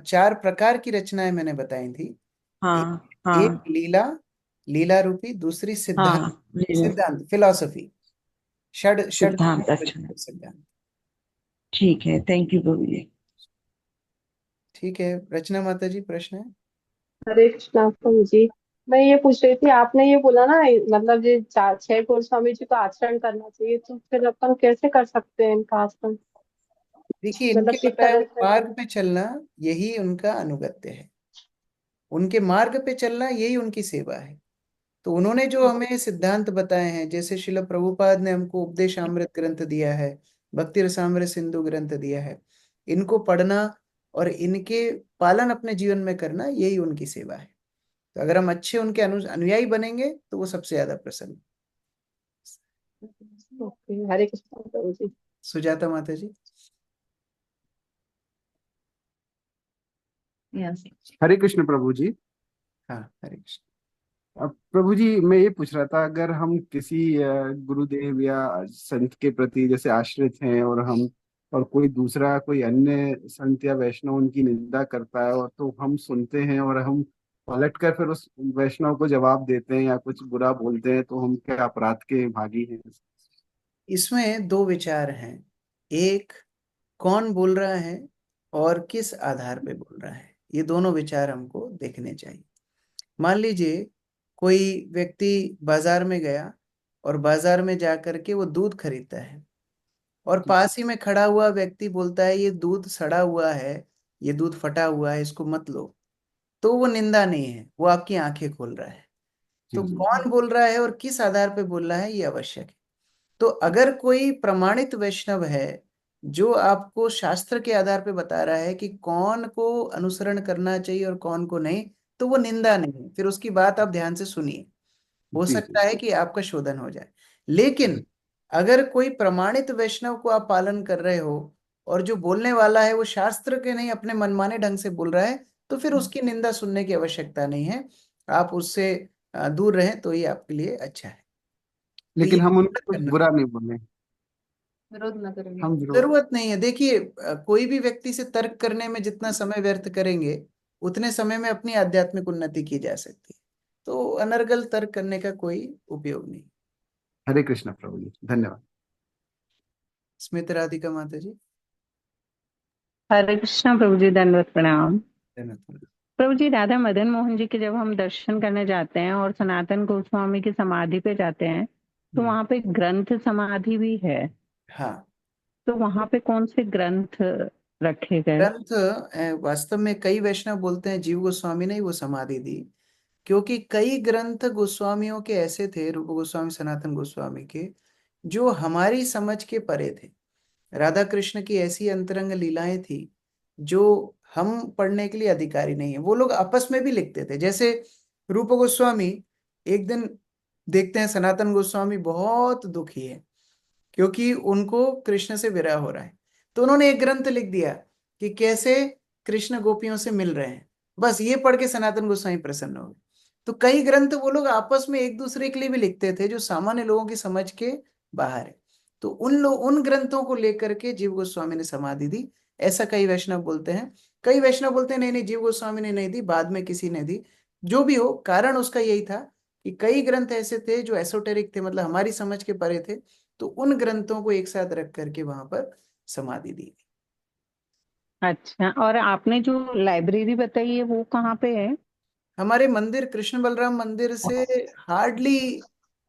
4 प्रकार की रचनाएं मैंने बताई थी। एक, हाँ एक हाँ लीला, लीला रूपी। दूसरी सिद्धांत, हाँ जी। सिद्धांत फिलॉसफी। षड षड सिद्धांत, अच्छा। सिद्धांत। ठीक है, थैंक यू प्रभु जी। ठीक है, रचना माता जी, प्रश्न है। हरे कृष्णा प्रभु जी। मैं ये पूछ रही थी, आपने ये बोला ना, मतलब ये 4 6 गोस्वामी जी को आचरण करना चाहिए, तो फिर अपन कैसे कर सकते हैं इनका आचरण? देखिए, इनके मतलब किस बताए तरह हुए से? मार्ग पे चलना, यही उनका अनुगत्य है। उनके मार्ग पे चलना यही उनकी सेवा है। तो उन्होंने जो हमें सिद्धांत बताए हैं, जैसे शिल प्रभुपाद ने हमको उपदेशामृत ग्रंथ दिया है, भक्ति रसामृत सिंधु ग्रंथ दिया है, इनको पढ़ना और इनके पालन अपने जीवन में करना, यही उनकी सेवा है। तो अगर हम अच्छे उनके अनुयायी बनेंगे तो वो सबसे ज्यादा प्रसन्न। ओके, हरे कृष्णा प्रभु जी। सुजाता माता जी। यस। हरे कृष्ण प्रभु जी। हाँ, हरे कृष्ण। अब प्रभु जी, मैं ये पूछ रहा था, अगर हम किसी गुरुदेव या संत के प्रति जैसे आश्रित हैं, और हम और कोई दूसरा कोई अन्य संत या वैष्णव उनकी निंदा करता है, और तो हम सुनते हैं और हम पलट कर फिर उस वैष्णव को जवाब देते हैं या कुछ बुरा बोलते हैं, तो हम क्या अपराध के भागी हैं? इसमें दो विचार हैं। एक, कौन बोल रहा है और किस आधार पे बोल रहा है, ये दोनों विचार हमको देखने चाहिए। मान लीजिए कोई व्यक्ति बाजार में गया और बाजार में जाकर के वो दूध खरीदता है, और पास ही में खड़ा हुआ व्यक्ति बोलता है ये दूध सड़ा हुआ है, ये दूध फटा हुआ है, इसको मत लो। तो वो निंदा नहीं है, वो आपकी आंखें खोल रहा है। जी तो जी। कौन बोल रहा है और किस आधार पे बोल रहा है, ये आवश्यक है। तो अगर कोई प्रमाणित वैष्णव है जो आपको शास्त्र के आधार पे बता रहा है कि कौन को अनुसरण करना चाहिए और कौन को नहीं, तो वो निंदा नहीं है, फिर उसकी बात आप ध्यान से सुनिए। हो जी जी। सकता है कि आपका शोधन हो जाए। लेकिन अगर कोई प्रमाणित वैष्णव को आप पालन कर रहे हो और जो बोलने वाला है वो शास्त्र के नहीं अपने मनमाने ढंग से बोल रहा है, तो फिर उसकी निंदा सुनने की आवश्यकता नहीं है। आप उससे दूर रहें तो ये आपके लिए अच्छा है। तो ये लेकिन हम उनको विरोध कुछ करना, बुरा नहीं बोले। विरोध न करेंगे। हम विरोध। जरूरत नहीं है। देखिए, कोई भी व्यक्ति से तर्क करने में जितना समय व्यर्थ करेंगे, उतने समय में अपनी आध्यात्मिक उन्नति की जा सकती है। तो अनर्गल तर्क करने का कोई उपयोग नहीं। हरे कृष्ण प्रभु जी, धन्यवाद। स्मित राधिका माता जी। हरे कृष्णा प्रभु जी, दंडवत प्रणाम। धन्यवाद। प्रभु जी, राधा मदन मोहन जी के जब हम दर्शन करने जाते हैं और सनातन गोस्वामी की समाधि पे जाते हैं, तो हम्म, वहां पे ग्रंथ समाधि भी है। हाँ। तो वहां पे कौन से ग्रंथ रखे गए? ग्रंथ, वास्तव में कई वैष्णव बोलते हैं जीव गोस्वामी ने ही वो समाधि दी, क्योंकि कई ग्रंथ गोस्वामियों के ऐसे थे, रूप गोस्वामी सनातन गोस्वामी के, जो हमारी समझ के परे थे। राधा कृष्ण की ऐसी अंतरंग लीलाएं थी जो हम पढ़ने के लिए अधिकारी नहीं है। वो लोग आपस में भी लिखते थे। जैसे रूप गोस्वामी, एक दिन देखते हैं सनातन गोस्वामी बहुत दुखी है क्योंकि उनको कृष्ण से विरह हो रहा है। तो उन्होंने एक ग्रंथ लिख दिया कि कैसे कृष्ण गोपियों से मिल रहे हैं। बस ये पढ़ के सनातन गोस्वामी प्रसन्न हो गए। तो कई ग्रंथ वो लोग आपस में एक दूसरे के लिए भी लिखते थे जो सामान्य लोगों की समझ के बाहर है। तो उन ग्रंथों को लेकर के जीव गोस्वामी ने समाधि दी, ऐसा कई वैष्णव बोलते हैं। कई वैष्णव बोलते हैं नहीं नहीं, जीव गोस्वामी ने नहीं दी, बाद में किसी ने दी। जो भी हो, कारण उसका यही था कि कई ग्रंथ ऐसे थे जो एसोटेरिक थे, मतलब हमारी समझ के परे थे। तो उन ग्रंथों को एक साथ रख करके वहां पर समाधि दी गई। अच्छा, और आपने जो लाइब्रेरी बताई है वो कहाँ पे है? हमारे मंदिर, कृष्ण बलराम मंदिर से हार्डली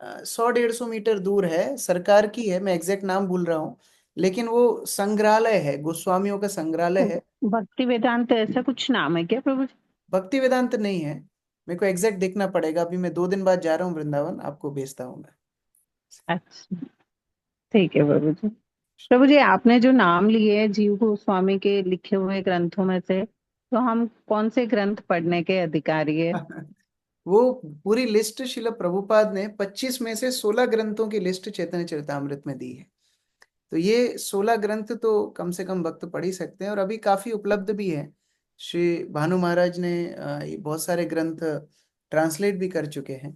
100 150 मीटर दूर है। सरकार की है, मैं एग्जैक्ट नाम भूल रहा हूँ, लेकिन वो संग्रहालय है, गोस्वामियों का संग्रहालय है। भक्ति वेदांत ऐसा कुछ नाम है क्या प्रभु जी? भक्ति वेदांत नहीं है, मेरे को एग्जैक्ट देखना पड़ेगा। अभी मैं 2 दिन बाद जा रहा हूँ वृंदावन, आपको भेजता हूँ मैं। अच्छा, ठीक है प्रभु जी। प्रभु जी, आपने जो नाम लिए हैं जीव गोस्वामी के लिखे हुए ग्रंथों में से, तो हम कौन से ग्रंथ पढ़ने के अधिकारी है? वो पूरी लिस्ट शिला प्रभुपाद ने 25 में से 16 ग्रंथों की लिस्ट चैतन्य चरितामृत में दी है। तो ये 16 ग्रंथ तो कम से कम भक्त पढ़ ही सकते हैं, और अभी काफी उपलब्ध भी है। श्री भानु महाराज ने ये बहुत सारे ग्रंथ ट्रांसलेट भी कर चुके हैं।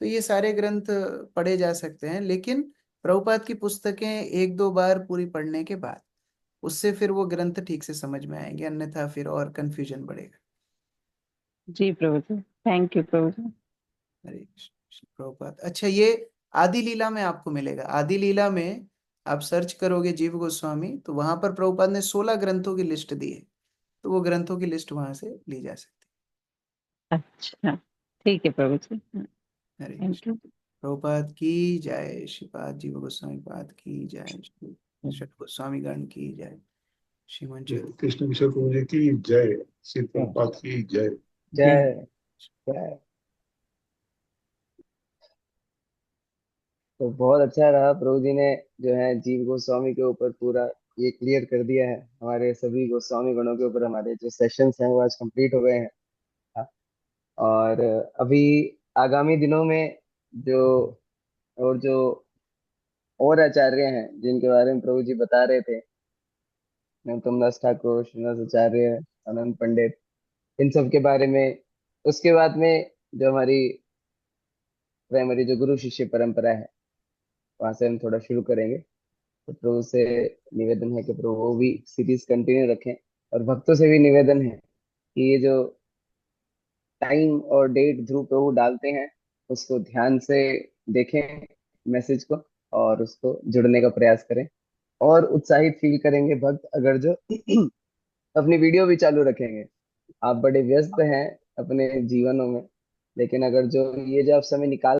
तो ये सारे ग्रंथ पढ़े जा सकते हैं, लेकिन प्रभुपाद की पुस्तकें एक दो बार पूरी पढ़ने के बाद उससे फिर वो ग्रंथ ठीक से समझ में आएंगे, अन्यथा फिर और कंफ्यूजन बढ़ेगा। जी प्रभु जी, थैंक यू प्रभु जी। हरे कृष्ण प्रभुपाद। अच्छा, ये आदि लीला में आपको मिलेगा। आदि लीला में आप सर्च करोगे जीव गोस्वामी, तो वहां पर प्रभुपाद ने 16 ग्रंथों की लिस्ट दी है। तो वो ग्रंथों की लिस्ट वहां से ली जा सकती अच्छा, ठीक है प्रभु जी, है। हरे थैंक कृष्ण यू। प्रभुपाद की जय, श्रीपाद जीव गोस्वामी पाद की जय, श्री षट गोस्वामी गण की जय, श्रीमन चैतन्य। कृष्ण किशोर प्रभु जी की जय, श्री प्रभुपाद की जय। जय जय। तो बहुत अच्छा रहा, प्रभु जी ने जो है जीव गोस्वामी के ऊपर पूरा ये क्लियर कर दिया है। हमारे सभी गोस्वामी गणों के ऊपर हमारे जो सेशंस हैं वो आज कंप्लीट हो गए हैं। हाँ, और अभी आगामी दिनों में जो जो और आचार्य हैं जिनके बारे में प्रभु जी बता रहे थे, नरोत्तम दास ठाकुर, श्रीनिवास आचार्य, आनंद पंडित, इन सब के बारे में, उसके बाद में जो हमारी प्राइमरी जो गुरु शिष्य परंपरा है वहां से हम थोड़ा शुरू करेंगे। तो प्रभु से निवेदन है कि प्रभु वो भी सीरीज कंटिन्यू रखें, और भक्तों से भी निवेदन है कि ये जो टाइम और डेट ध्रुव प्रभु डालते हैं उसको ध्यान से देखें, मैसेज को, और उसको जुड़ने का प्रयास करें। और उत्साहित फील करेंगे भक्त अगर जो अपनी वीडियो भी चालू रखेंगे। आप बड़े व्यस्त हैं अपने जीवनों में, लेकिन अगर जो ये जो आप समय निकाल